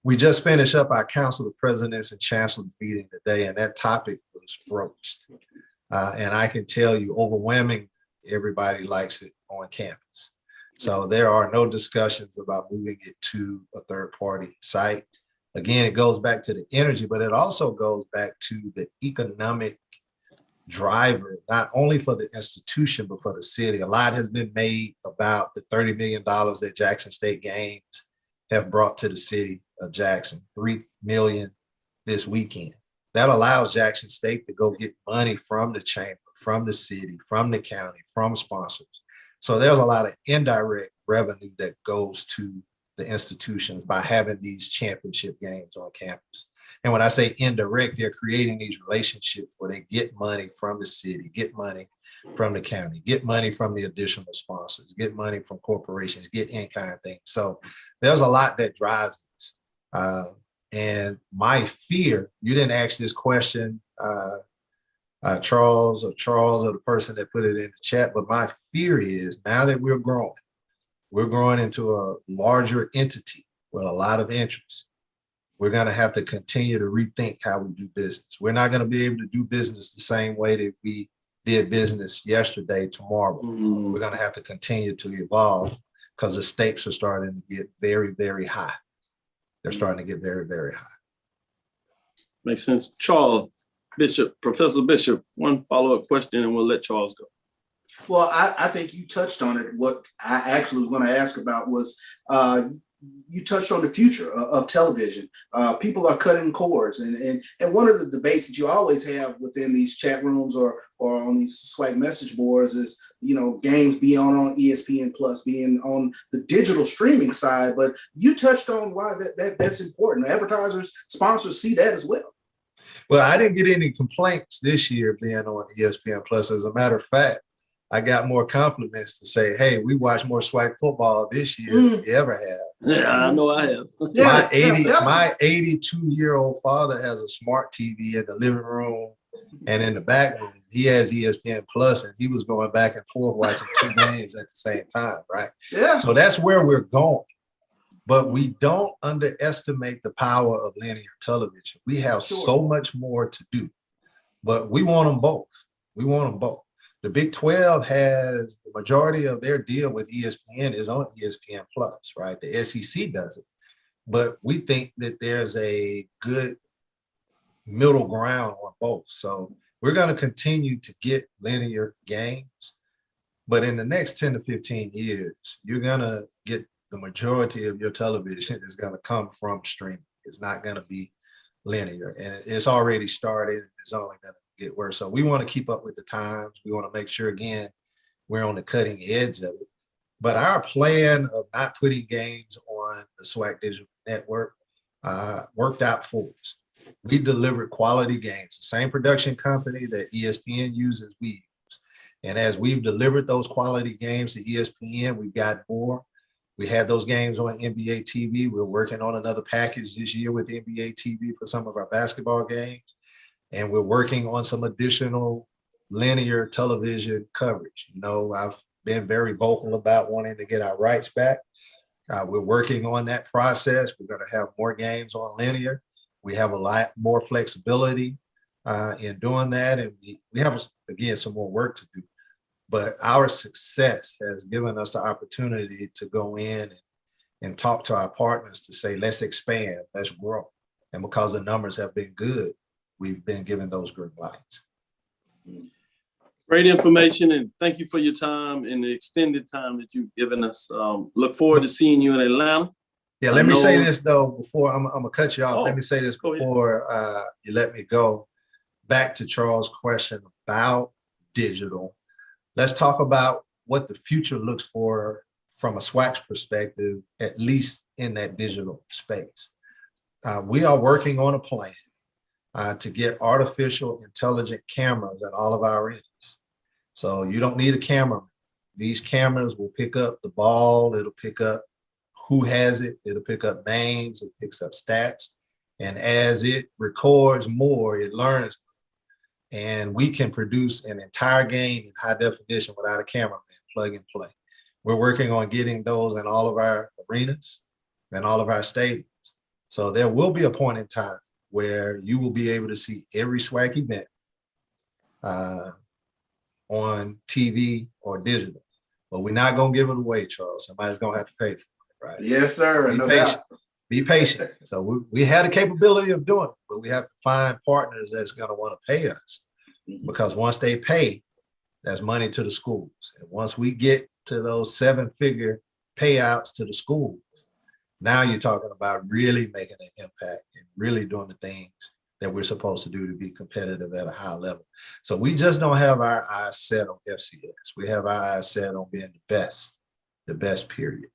we just finished up our Council of Presidents and Chancellors meeting today, and that topic was broached. And I can tell you overwhelmingly, everybody likes it on campus. So there are no discussions about moving it to a third-party site. Again, it goes back to the energy, but it also goes back to the economic driver, not only for the institution, but for the city. A lot has been made about the $30 million that Jackson State Games have brought to the city of Jackson, $3 million this weekend. That allows Jackson State to go get money from the chamber, from the city, from the county, from sponsors. So there's a lot of indirect revenue that goes to the institutions by having these championship games on campus. And when I say indirect, they're creating these relationships where they get money from the city, get money from the county, get money from the additional sponsors, get money from corporations, get in-kind things. So there's a lot that drives this. And my fear, you didn't ask this question, Charles or the person that put it in the chat, but my fear is now that we're growing into a larger entity with a lot of interest. We're going to have to continue to rethink how we do business. We're not going to be able to do business the same way that we did business yesterday, tomorrow. We're going to have to continue to evolve because the stakes are starting to get very, very high. They're starting to get very, very high. Makes sense. Charles, Bishop, Professor Bishop, one follow-up question and we'll let Charles go. Well, I think you touched on it. What I actually was going to ask about was you touched on the future of television. People are cutting cords, and one of the debates that you always have within these chat rooms or on these swag message boards is, games being on ESPN Plus, being on the digital streaming side. But you touched on why that's important. Advertisers, sponsors see that as well. Well, I didn't get any complaints this year being on ESPN Plus. As a matter of fact, I got more compliments to say, hey, we watch more swag football this year than we ever have. Yeah, I know I have. My 82-year-old father has a smart TV in the living room and in the back room. He has ESPN Plus, and he was going back and forth watching two games at the same time, right? Yeah. So that's where we're going. But we don't underestimate the power of linear television. We have so much more to do, but we want them both. We want them both. The Big 12 has the majority of their deal with ESPN is on ESPN Plus, right? The SEC does it. But we think that there's a good middle ground on both. So we're going to continue to get linear games. But in the next 10 to 15 years, you're going to get the majority of your television is going to come from streaming. It's not going to be linear. And it's already started. It's only going to get worse. So we want to keep up with the times. We want to make sure, again, we're on the cutting edge of it. But our plan of not putting games on the SWAC Digital Network worked out for us. We delivered quality games, the same production company that ESPN uses, we use. And as we've delivered those quality games to ESPN, we've got more. We had those games on NBA TV. We're working on another package this year with NBA TV for some of our basketball games. And we're working on some additional linear television coverage. I've been very vocal about wanting to get our rights back. We're working on that process. We're going to have more games on linear. We have a lot more flexibility in doing that. And we have, again, some more work to do. But our success has given us the opportunity to go in and talk to our partners to say, let's expand, let's grow. And because the numbers have been good, we've been given those green lights. Great information, and thank you for your time and the extended time that you've given us. Look forward to seeing you in Atlanta. Yeah, let me say this, though, before I'm going to cut you off. Let me say this before you let me go. Back to Charles' question about digital. Let's talk about what the future looks for from a SWAC's perspective, at least in that digital space. We are working on a plan to get artificial intelligent cameras at all of our arenas. So you don't need a camera. These cameras will pick up the ball. It'll pick up who has it. It'll pick up names. It picks up stats. And as it records more, it learns. And we can produce an entire game in high definition without a cameraman, plug and play. We're working on getting those in all of our arenas and all of our stadiums. So there will be a point in time where you will be able to see every SWAC event on TV or digital. But we're not going to give it away, Charles. Somebody's going to have to pay for it, right? Yes, sir. Be no patient. doubt. be patient. So we had the capability of doing it, but we have to find partners that's going to want to pay us, because once they pay, that's money to the schools. And once we get to those 7-figure payouts to the schools, now you're talking about really making an impact and really doing the things that we're supposed to do to be competitive at a high level. So we just don't have our eyes set on FCS. We have our eyes set on being the best period.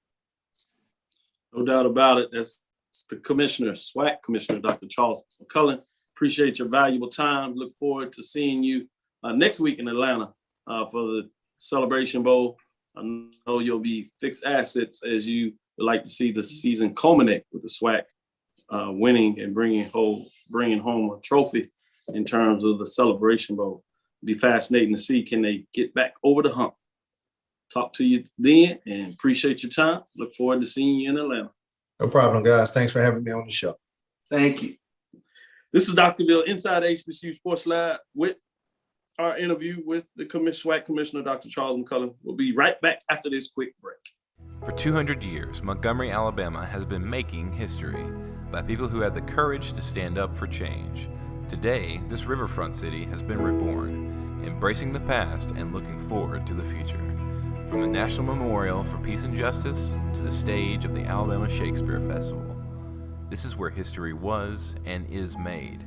No doubt about it. That's the commissioner, SWAC commissioner, Dr. Charles McCullin. Appreciate your valuable time. Look forward to seeing you next week in Atlanta for the Celebration Bowl. I know you'll be fixed assets as you would like to see the season culminate with the SWAC winning and bringing home a trophy in terms of the Celebration Bowl. It'll be fascinating to see, can they get back over the hump. Talk to you then, and appreciate your time. Look forward to seeing you in Atlanta. No problem, guys. Thanks for having me on the show. Thank you. This is Dr. Ville inside HBCU Sports Lab with our interview with the SWAC Commissioner, Dr. Charles McCullin. We'll be right back after this quick break. For 200 years, Montgomery, Alabama has been making history by people who had the courage to stand up for change. Today, this riverfront city has been reborn, embracing the past and looking forward to the future. From the National Memorial for Peace and Justice to the stage of the Alabama Shakespeare Festival, this is where history was and is made.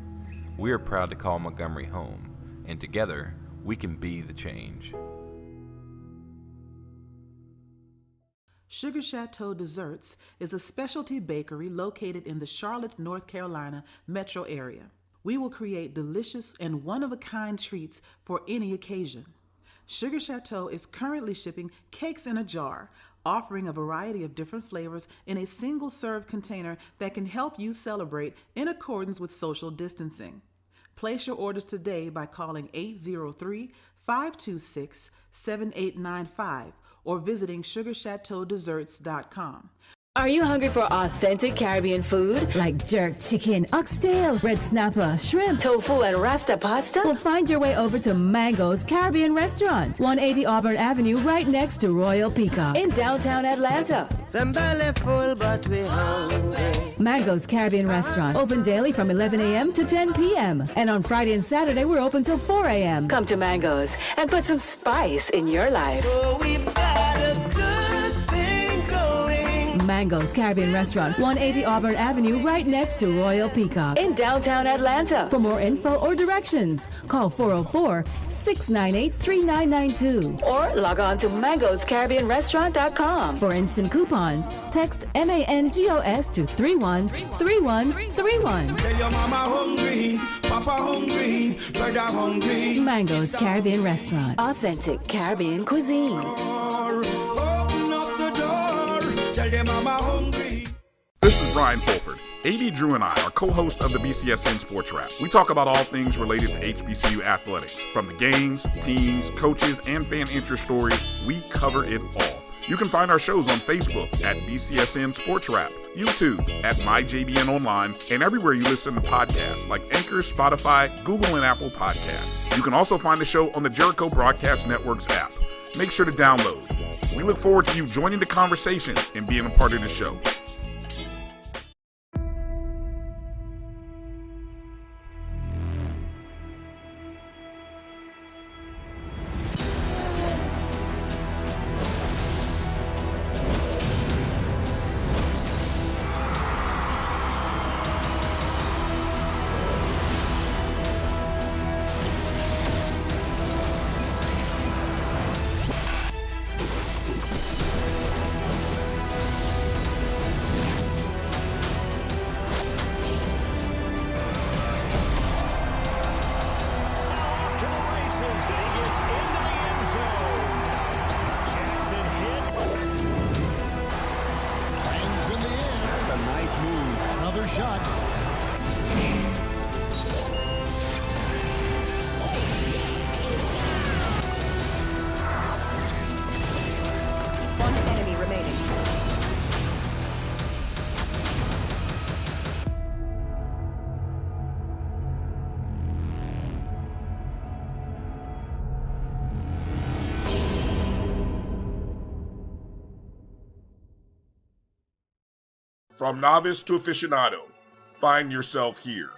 We are proud to call Montgomery home, and together, we can be the change. Sugar Chateau Desserts is a specialty bakery located in the Charlotte, North Carolina metro area. We will create delicious and one-of-a-kind treats for any occasion. Sugar Chateau is currently shipping cakes in a jar, offering a variety of different flavors in a single-serve container that can help you celebrate in accordance with social distancing. Place your orders today by calling 803-526-7895 or visiting sugarchateaudesserts.com. Are you hungry for authentic Caribbean food like jerk chicken, oxtail, red snapper, shrimp, tofu, and rasta pasta? Well, find your way over to Mango's Caribbean Restaurant, 180 Auburn Avenue, right next to Royal Peacock in downtown Atlanta. Them belly full, but we hungry. Mango's Caribbean Restaurant, open daily from 11 a.m. to 10 p.m. And on Friday and Saturday, we're open till 4 a.m. Come to Mango's and put some spice in your life. Oh, we've got a good thing going. Mango's Caribbean Restaurant, 180 Auburn Avenue, right next to Royal Peacock In downtown Atlanta. For more info or directions, call 404-698-3992. Or log on to mangoscaribbeanrestaurant.com. For instant coupons, text MANGOS to 313131. Tell your mama hungry, papa hungry, brother hungry. Mango's Caribbean Restaurant. Authentic Caribbean cuisines. Open up the door, tell your mama hungry. This is Brian Fulford. AD Drew and I are co-hosts of the BCSN Sports Lab. We talk about all things related to HBCU athletics. From the games, teams, coaches, and fan interest stories, we cover it all. You can find our shows on Facebook at BCSN Sports Lab, YouTube at MyJBN Online, and everywhere you listen to podcasts like Anchor, Spotify, Google, and Apple Podcasts. You can also find the show on the Jericho Broadcast Network's app. Make sure to download. We look forward to you joining the conversation and being a part of the show. From novice to aficionado, find yourself here.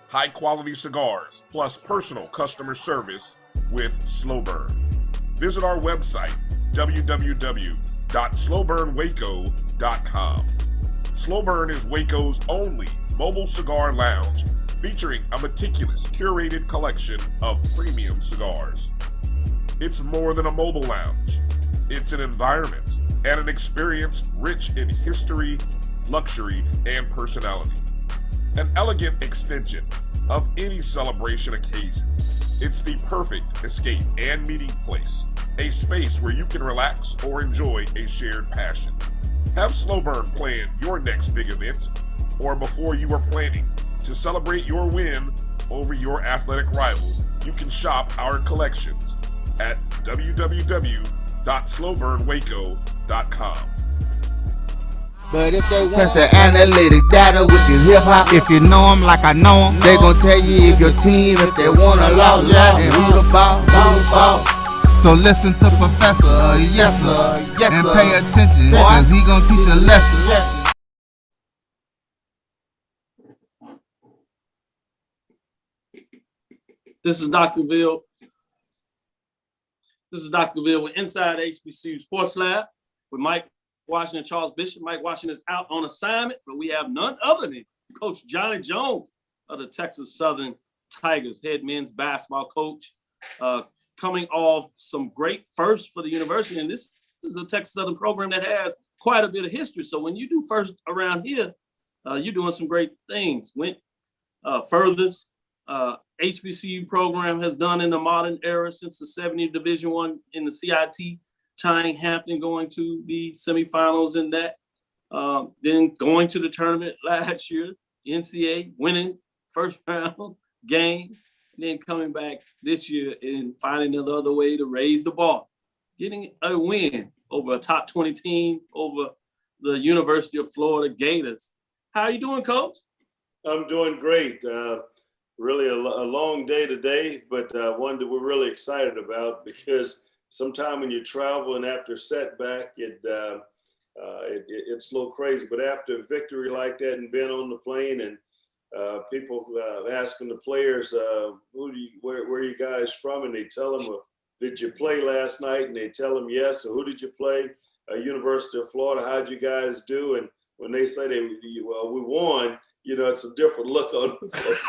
High quality cigars plus personal customer service with Slow Burn. Visit our website, www.slowburnwaco.com. Slow Burn is Waco's only mobile cigar lounge featuring a meticulous, curated collection of premium cigars. It's more than a mobile lounge. It's an environment and an experience rich in history, luxury, and personality. An elegant extension of any celebration occasion. It's the perfect escape and meeting place, a space where you can relax or enjoy a shared passion. Have Slow Burn plan your next big event, or before you are planning to celebrate your win over your athletic rival, you can shop our collections at www.slowburnwaco.com. But if they want the analytic data with the hip hop, if you know them like I know them, they gon' tell you if your team, if they want a lot, and who the ball. So listen to Professor, yes sir, and pay attention, cause he gon' teach a lesson. This is Dr. Ville. This is Dr. Ville with Inside HBCU Sports Lab with Mike Washington and Charles Bishop. Mike Washington is out on assignment, but we have none other than Coach Johnny Jones of the Texas Southern Tigers, head men's basketball coach, coming off some great firsts for the university. And this is a Texas Southern program that has quite a bit of history. So when you do first around here, you're doing some great things. Went furthest HBCU program has done in the modern era since the 70 Division I in the CIT, tying Hampton going to the semifinals in that. Then going to the tournament last year, NCAA, winning first round game, and then coming back this year and finding another way to raise the bar, getting a win over a top 20 team over the University of Florida Gators. How are you doing, Coach? I'm doing great. Really a long day today, but one that we're really excited about, because sometime when you travel and after setback, it's a little crazy. But after a victory like that and being on the plane and people asking the players, where are you guys from? And they tell them, did you play last night? And they tell them yes. So who did you play? University of Florida. How'd you guys do? And when they say we won, you know, it's a different look on the face.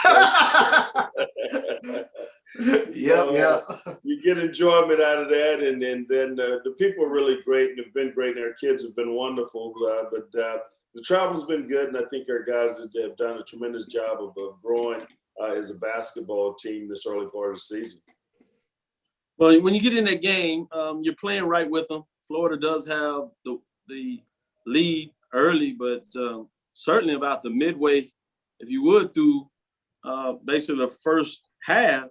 Yeah. You get enjoyment out of that, and then the people are really great and have been great, and our kids have been wonderful. But the travel's been good, and I think our guys have done a tremendous job of growing as a basketball team this early part of the season. Well, when you get in that game, you're playing right with them. Florida does have the lead early, but certainly about the midway, if you would, through basically the first half,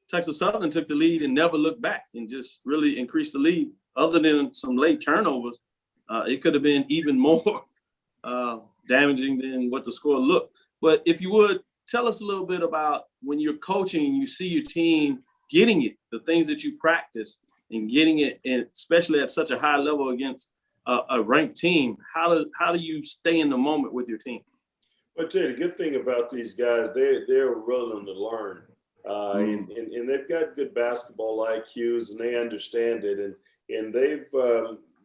Texas Southern took the lead and never looked back and just really increased the lead. Other than some late turnovers, it could have been even more damaging than what the score looked. But if you would, tell us a little bit about when you're coaching and you see your team getting it, the things that you practice and getting it, and especially at such a high level against a ranked team. How do you stay in the moment with your team? Well, I tell you, the good thing about these guys, they're willing to learn, and they've got good basketball IQs, and they understand it, and they've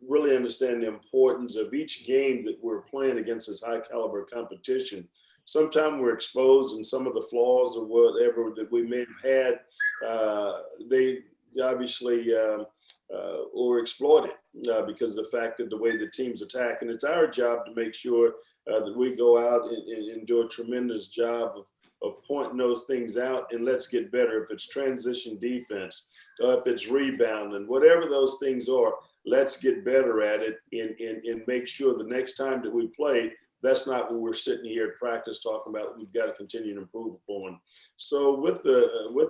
really understand the importance of each game that we're playing against this high caliber competition. Sometimes we're exposed in some of the flaws or whatever that we may have had. They obviously or exploited because of the fact that the way the teams attack. And it's our job to make sure that we go out and do a tremendous job of pointing those things out, and let's get better. If it's transition defense, if it's rebounding, whatever those things are, let's get better at it and make sure the next time that we play, that's not what we're sitting here at practice talking about. We've got to continue to improve upon. So with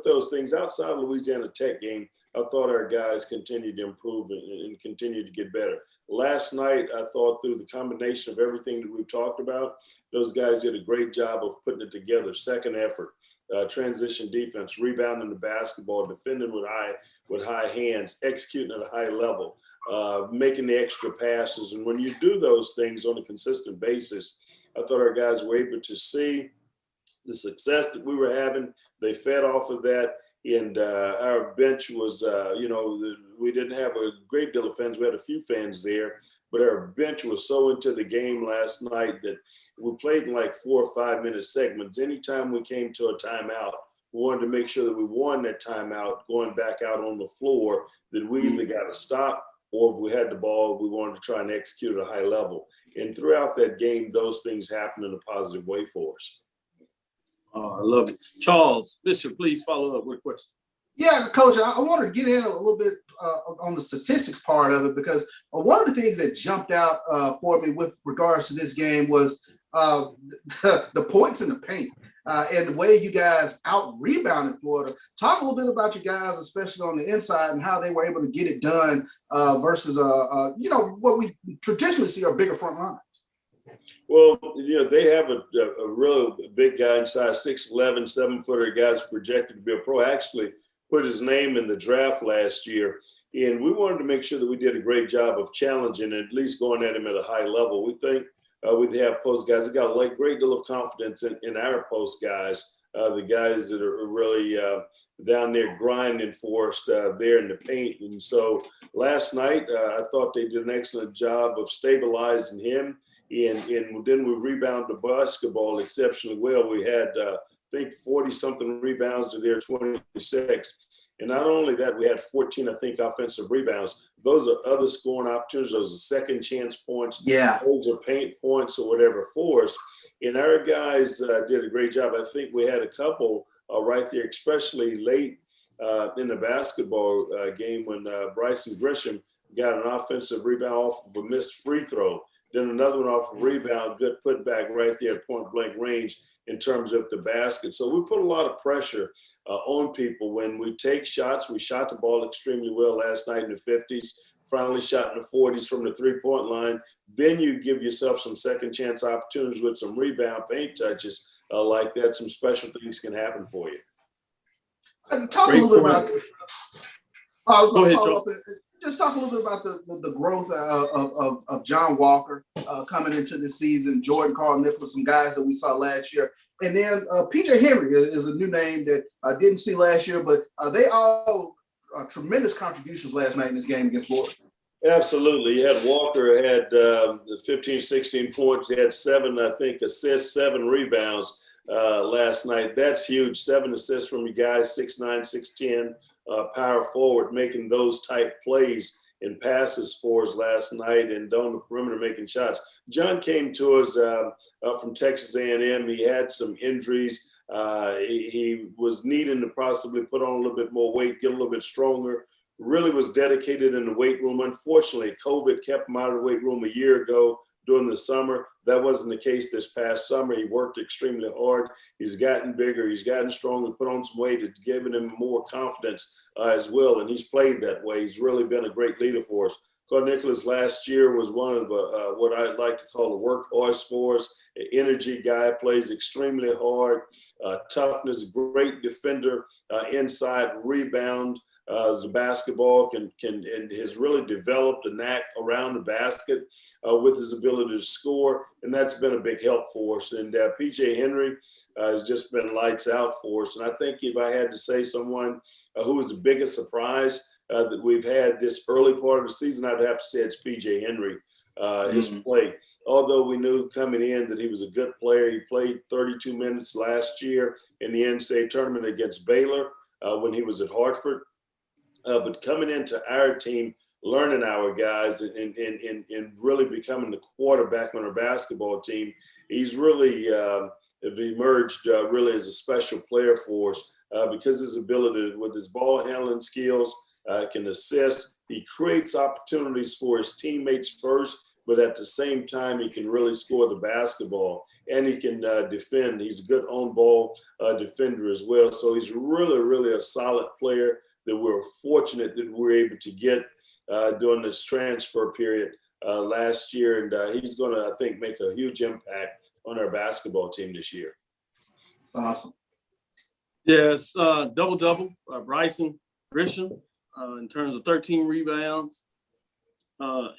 those things outside of Louisiana Tech game, I thought our guys continued to improve and continue to get better. Last night, I thought through the combination of everything that we've talked about, those guys did a great job of putting it together. Second effort, transition defense, rebounding the basketball, defending with high hands, executing at a high level. making the extra passes. And when you do those things on a consistent basis, I thought our guys were able to see the success that we were having. They fed off of that. And our bench was, we didn't have a great deal of fans. We had a few fans there, but our bench was so into the game last night that we played in like 4 or 5 minute segments. Anytime we came to a timeout, we wanted to make sure that we won that timeout going back out on the floor, that we either got to stop or if we had the ball, we wanted to try and execute at a high level. And throughout that game, those things happened in a positive way for us. I love it. Charles Bishop, please follow up with a question. Yeah, Coach, I wanted to get in a little bit on the statistics part of it, because one of the things that jumped out for me with regards to this game was the points in the paint and the way you guys out-rebounded Florida. Talk a little bit about you guys, especially on the inside, and how they were able to get it done versus, what we traditionally see are bigger front lines. Well, they have a real big guy inside, 6'11", 7-footer guy's projected to be a pro. Actually put his name in the draft last year. And we wanted to make sure that we did a great job of challenging and at least going at him at a high level. We think we have post guys that got a great deal of confidence in our post guys, the guys that are really down there grinding for us there in the paint. And so last night, I thought they did an excellent job of stabilizing him. And then we rebounded the basketball exceptionally well. We had, I think, 40-something rebounds to their 26. And not only that, we had 14, I think, offensive rebounds. Those are other scoring opportunities. Those are second chance points. Yeah. Those are paint points or whatever for us. And our guys did a great job. I think we had a couple right there, especially late in the basketball game when Bryson Grisham got an offensive rebound off of a missed free throw. Then another one off a rebound, good putback right there at point blank range in terms of the basket. So we put a lot of pressure on people when we take shots. We shot the ball extremely well last night in the 50s, finally shot in the 40s from the three-point line. Then you give yourself some second chance opportunities with some rebound paint touches like that. Some special things can happen for you. Talk a little bit about I was going to follow up. Just talk a little bit about the growth of John Walker coming into this season, Jordan Carl Nicholas, some guys that we saw last year. And then PJ Henry is a new name that I didn't see last year, but they all tremendous contributions last night in this game against Florida. Absolutely. You had Walker had the 15, 16 points. He had 7, I think, assists, 7 rebounds last night. That's huge. 7 assists from you guys, 6'9", 6'10". Power forward, making those type plays and passes for us last night and on the perimeter making shots. John came to us from Texas A&M. He had some injuries. He was needing to possibly put on a little bit more weight, get a little bit stronger. Really was dedicated in the weight room. Unfortunately, COVID kept him out of the weight room a year ago during the summer. That wasn't the case this past summer. He worked extremely hard. He's gotten bigger. He's gotten stronger, put on some weight. It's given him more confidence as well, and he's played that way. He's really been a great leader for us. Carl Nicholas last year was one of the, what I'd like to call a workhorse for us, an energy guy, plays extremely hard, toughness, great defender, inside rebound. As the basketball and has really developed a knack around the basket with his ability to score, and that's been a big help for us. And PJ Henry has just been lights out for us. And I think if I had to say someone who was the biggest surprise that we've had this early part of the season, I'd have to say it's PJ Henry, his play. Although we knew coming in that he was a good player, he played 32 minutes last year in the NCAA tournament against Baylor when he was at Hartford. But coming into our team, learning our guys and really becoming the quarterback on our basketball team, he's really emerged really as a special player for us because his ability with his ball handling skills, can assist. He creates opportunities for his teammates first, but at the same time, he can really score the basketball and he can defend. He's a good on-ball defender as well. So he's really, really a solid player that we're fortunate that we're able to get during this transfer period last year. And he's going to, I think, make a huge impact on our basketball team this year. Awesome. Yes, double-double, Bryson Grisham in terms of 13 rebounds,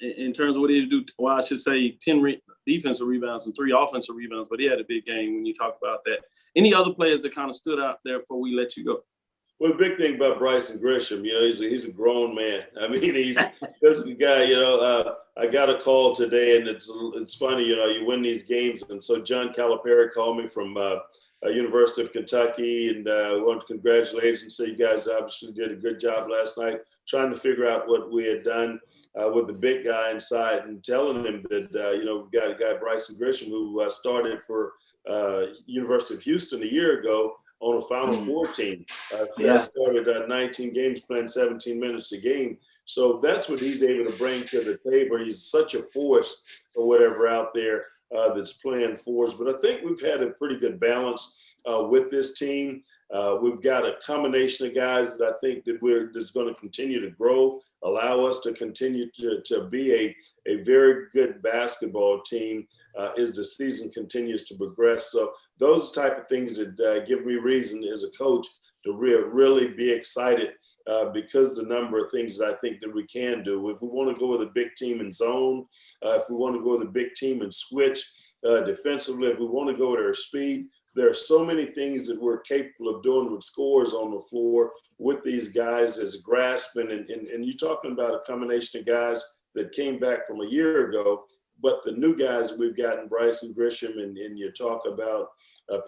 in terms of what he do. Well, I should say 10 defensive rebounds and 3 offensive rebounds, but he had a big game when you talk about that. Any other players that kind of stood out there before we let you go? Well, the big thing about Bryson Grisham, he's a grown man. I mean, he's this guy. I got a call today, and it's funny. You win these games, and so John Calipari called me from University of Kentucky, and wanted to congratulate and say you guys obviously did a good job last night, trying to figure out what we had done with the big guy inside, and telling him that we've got a guy Bryson Grisham who started for University of Houston a year ago on a Final Four team. Started 19 games, playing 17 minutes a game. So that's what he's able to bring to the table. He's such a force or whatever out there that's playing for us. But I think we've had a pretty good balance with this team. We've got a combination of guys that I think that's going to continue to grow, allow us to continue to be a very good basketball team as the season continues to progress. So those type of things that give me reason as a coach to really be excited because the number of things that I think that we can do. If we want to go with a big team in zone, if we want to go with a big team and switch defensively, if we want to go with our speed, there are so many things that we're capable of doing with scores on the floor with these guys as grasping. And you're talking about a combination of guys that came back from a year ago, but the new guys we've gotten, Bryson Grisham, and you talk about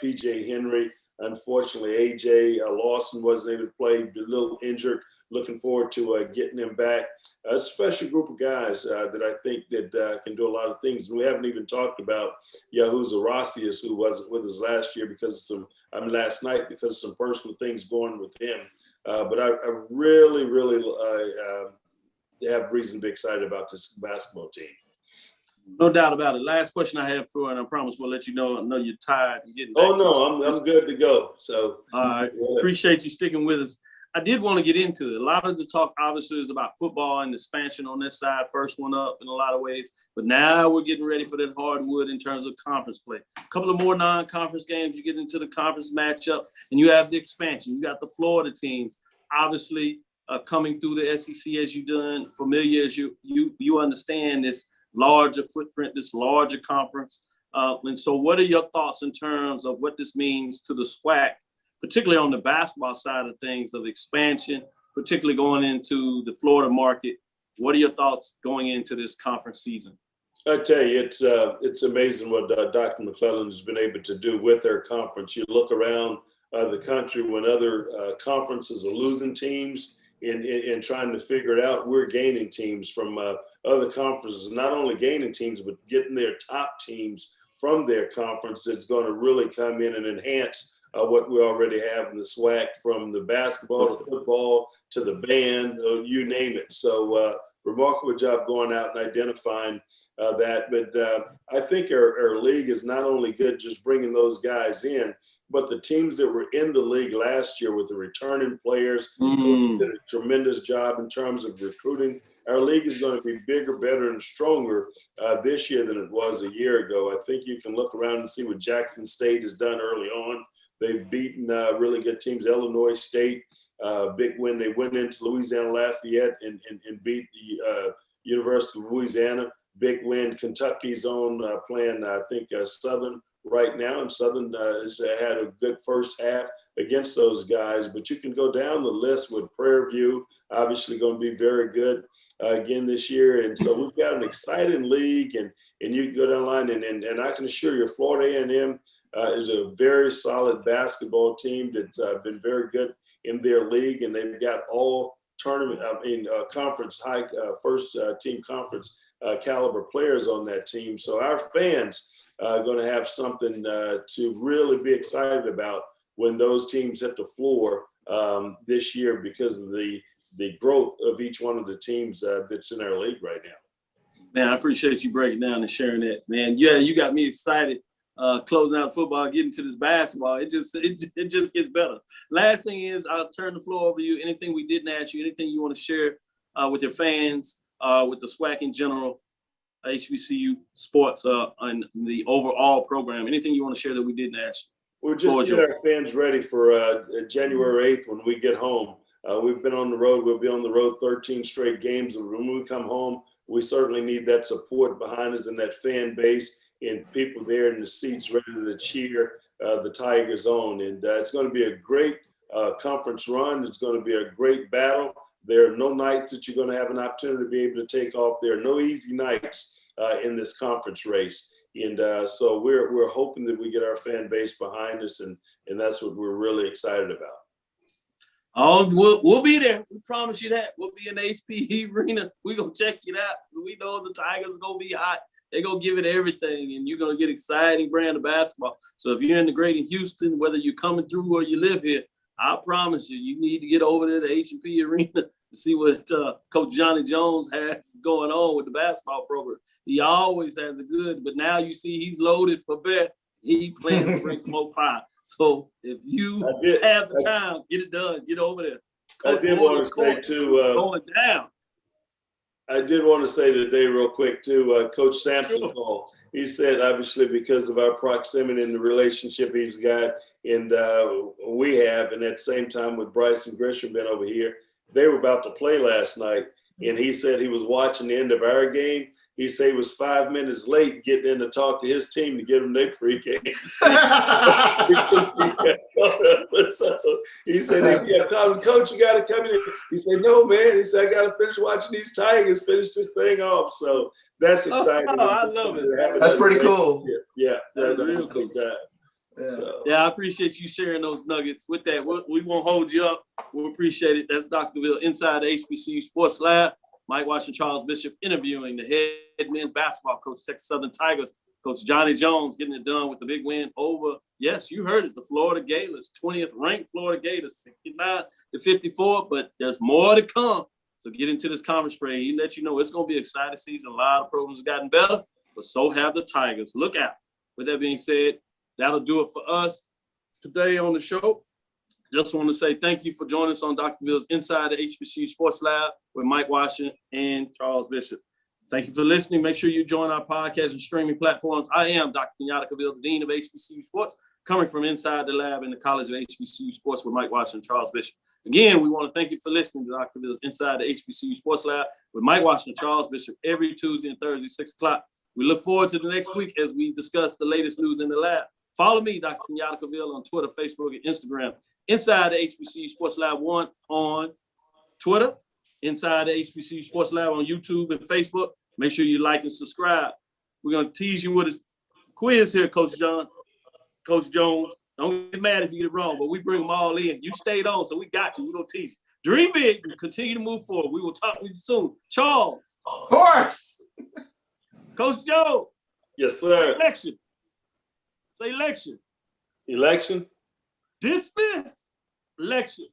P.J. Henry. Unfortunately, A.J. Lawson wasn't able to play, a little injured. Looking forward to getting him back. A special group of guys that I think that can do a lot of things. And we haven't even talked about Yahuza Rosius, who wasn't with us last night because of some personal things going with him. But I really have reason to be excited about this basketball team. No doubt about it. Last question I have for, and I promise we'll let you know. I know you're tired and getting back. Oh no, I'm good to go. So all right, appreciate you sticking with us. I did want to get into it. A lot of the talk obviously is about football and expansion on this side, first one up in a lot of ways. But now we're getting ready for that hardwood in terms of conference play. A couple of more non-conference games. You get into the conference matchup, and you have the expansion. You got the Florida teams, obviously coming through the SEC as you've done, familiar as you understand this larger footprint, this larger conference. And so what are your thoughts in terms of what this means to the SWAC, particularly on the basketball side of things, of expansion, particularly going into the Florida market? What are your thoughts going into this conference season? I tell you, it's amazing what Dr. McClellan has been able to do with their conference. You look around the country when other conferences are losing teams and trying to figure it out, we're gaining teams from other conferences, not only gaining teams, but getting their top teams from their conference that's going to really come in and enhance what we already have in the SWAC, from the basketball to football to the band, you name it. So remarkable job going out and identifying that. But I think our league is not only good just bringing those guys in, but the teams that were in the league last year with the returning players, coaches did a tremendous job in terms of recruiting. Our league is going to be bigger, better, and stronger this year than it was a year ago. I think you can look around and see what Jackson State has done early on. They've beaten really good teams. Illinois State, big win. They went into Louisiana Lafayette and beat the University of Louisiana. Big win. Kentucky's on playing, I think, Southern right now. And Southern has had a good first half against those guys. But you can go down the list with Prairie View, obviously going to be very good again this year. And so we've got an exciting league. And you can go down the line. And I can assure you, Florida A&M is a very solid basketball team that's been very good in their league. And they've got all conference, high first team conference caliber players on that team. So our fans are going to have something to really be excited about when those teams hit the floor this year because of the growth of each one of the teams that's in our league right now. Man, I appreciate you breaking down and sharing that, man. Yeah, you got me excited. Closing out football, getting to this basketball, it just gets better. Last thing is, I'll turn the floor over to you. Anything we didn't ask you, anything you want to share with your fans, with the SWAC in general, HBCU sports, and the overall program, anything you want to share that we didn't ask you? We're just to get our fans ready for January 8th when we get home. We've been on the road. We'll be on the road 13 straight games. And when we come home, we certainly need that support behind us and that fan base and people there in the seats ready to cheer the Tigers on. And it's going to be a great conference run. It's going to be a great battle. There are no nights that you're going to have an opportunity to be able to take off. There are no easy nights in this conference race. And so we're hoping that we get our fan base behind us, and that's what we're really excited about. Oh, we'll be there. We promise you that. We'll be in the HPE arena. We're going to check you out. We know the Tigers are going to be hot. They're going to give it everything, and you're going to get exciting brand of basketball. So if you're in the greater Houston, whether you're coming through or you live here, I promise you, you need to get over there to H&P Arena to see what Coach Johnny Jones has going on with the basketball program. He always has a good, but now you see he's loaded for bear. He plans to bring some 05. So if you have the time, get it done. Get over there. Coach, I did want to say too, going down. I did want to say today real quick too, Coach Sampson called. He said, obviously, because of our proximity and the relationship he's got and we have, and at the same time with Bryce and Grisham been over here, they were about to play last night. And he said he was watching the end of our game. He said he was 5 minutes late getting in to talk to his team to get them their pregame. So he said, they kept calling, Coach, you got to come in. He said, no, man. He said, I got to finish watching these Tigers finish this thing off. So that's exciting. Oh, I love it. That's pretty cool. Yeah, that really was a big time. Yeah. So. Yeah, I appreciate you sharing those nuggets. With that, we won't hold you up. We appreciate it. That's Dr. Ville inside the HBCU Sports Lab. Mike Washington, Charles Bishop interviewing the head men's basketball coach, Texas Southern Tigers, Coach Johnny Jones, getting it done with the big win over, yes, you heard it, the Florida Gators, 20th ranked Florida Gators, 69-54, but there's more to come. So get into this conference play. He let you know it's going to be an exciting season. A lot of programs have gotten better, but so have the Tigers. Look out. With that being said, that'll do it for us today on the show. Just want to say thank you for joining us on Dr. Ville's Inside the HBCU Sports Lab with Mike Washington and Charles Bishop. Thank you for listening. Make sure you join our podcast and streaming platforms. I am Dr. Kenyatta Cavill, the Dean of HBCU Sports, coming from inside the lab in the College of HBCU Sports with Mike Washington and Charles Bishop. Again, we want to thank you for listening to Dr. Ville's Inside the HBCU Sports Lab with Mike Washington and Charles Bishop every Tuesday and Thursday, 6 o'clock. We look forward to the next week as we discuss the latest news in the lab. Follow me, Dr. Kenyatta Cavill, on Twitter, Facebook, and Instagram. Inside the HBCU Sports Lab 1 on Twitter, Inside the HBCU Sports Lab on YouTube and Facebook. Make sure you like and subscribe. We're going to tease you with a quiz here, Coach Jones. Don't get mad if you get it wrong, but we bring them all in. You stayed on, so we got you. We're going to tease you. Dream big. Continue to move forward. We will talk with you soon. Charles. Of course. Coach Jones. Yes, sir. Election. Say election. Election. Dismiss. Election.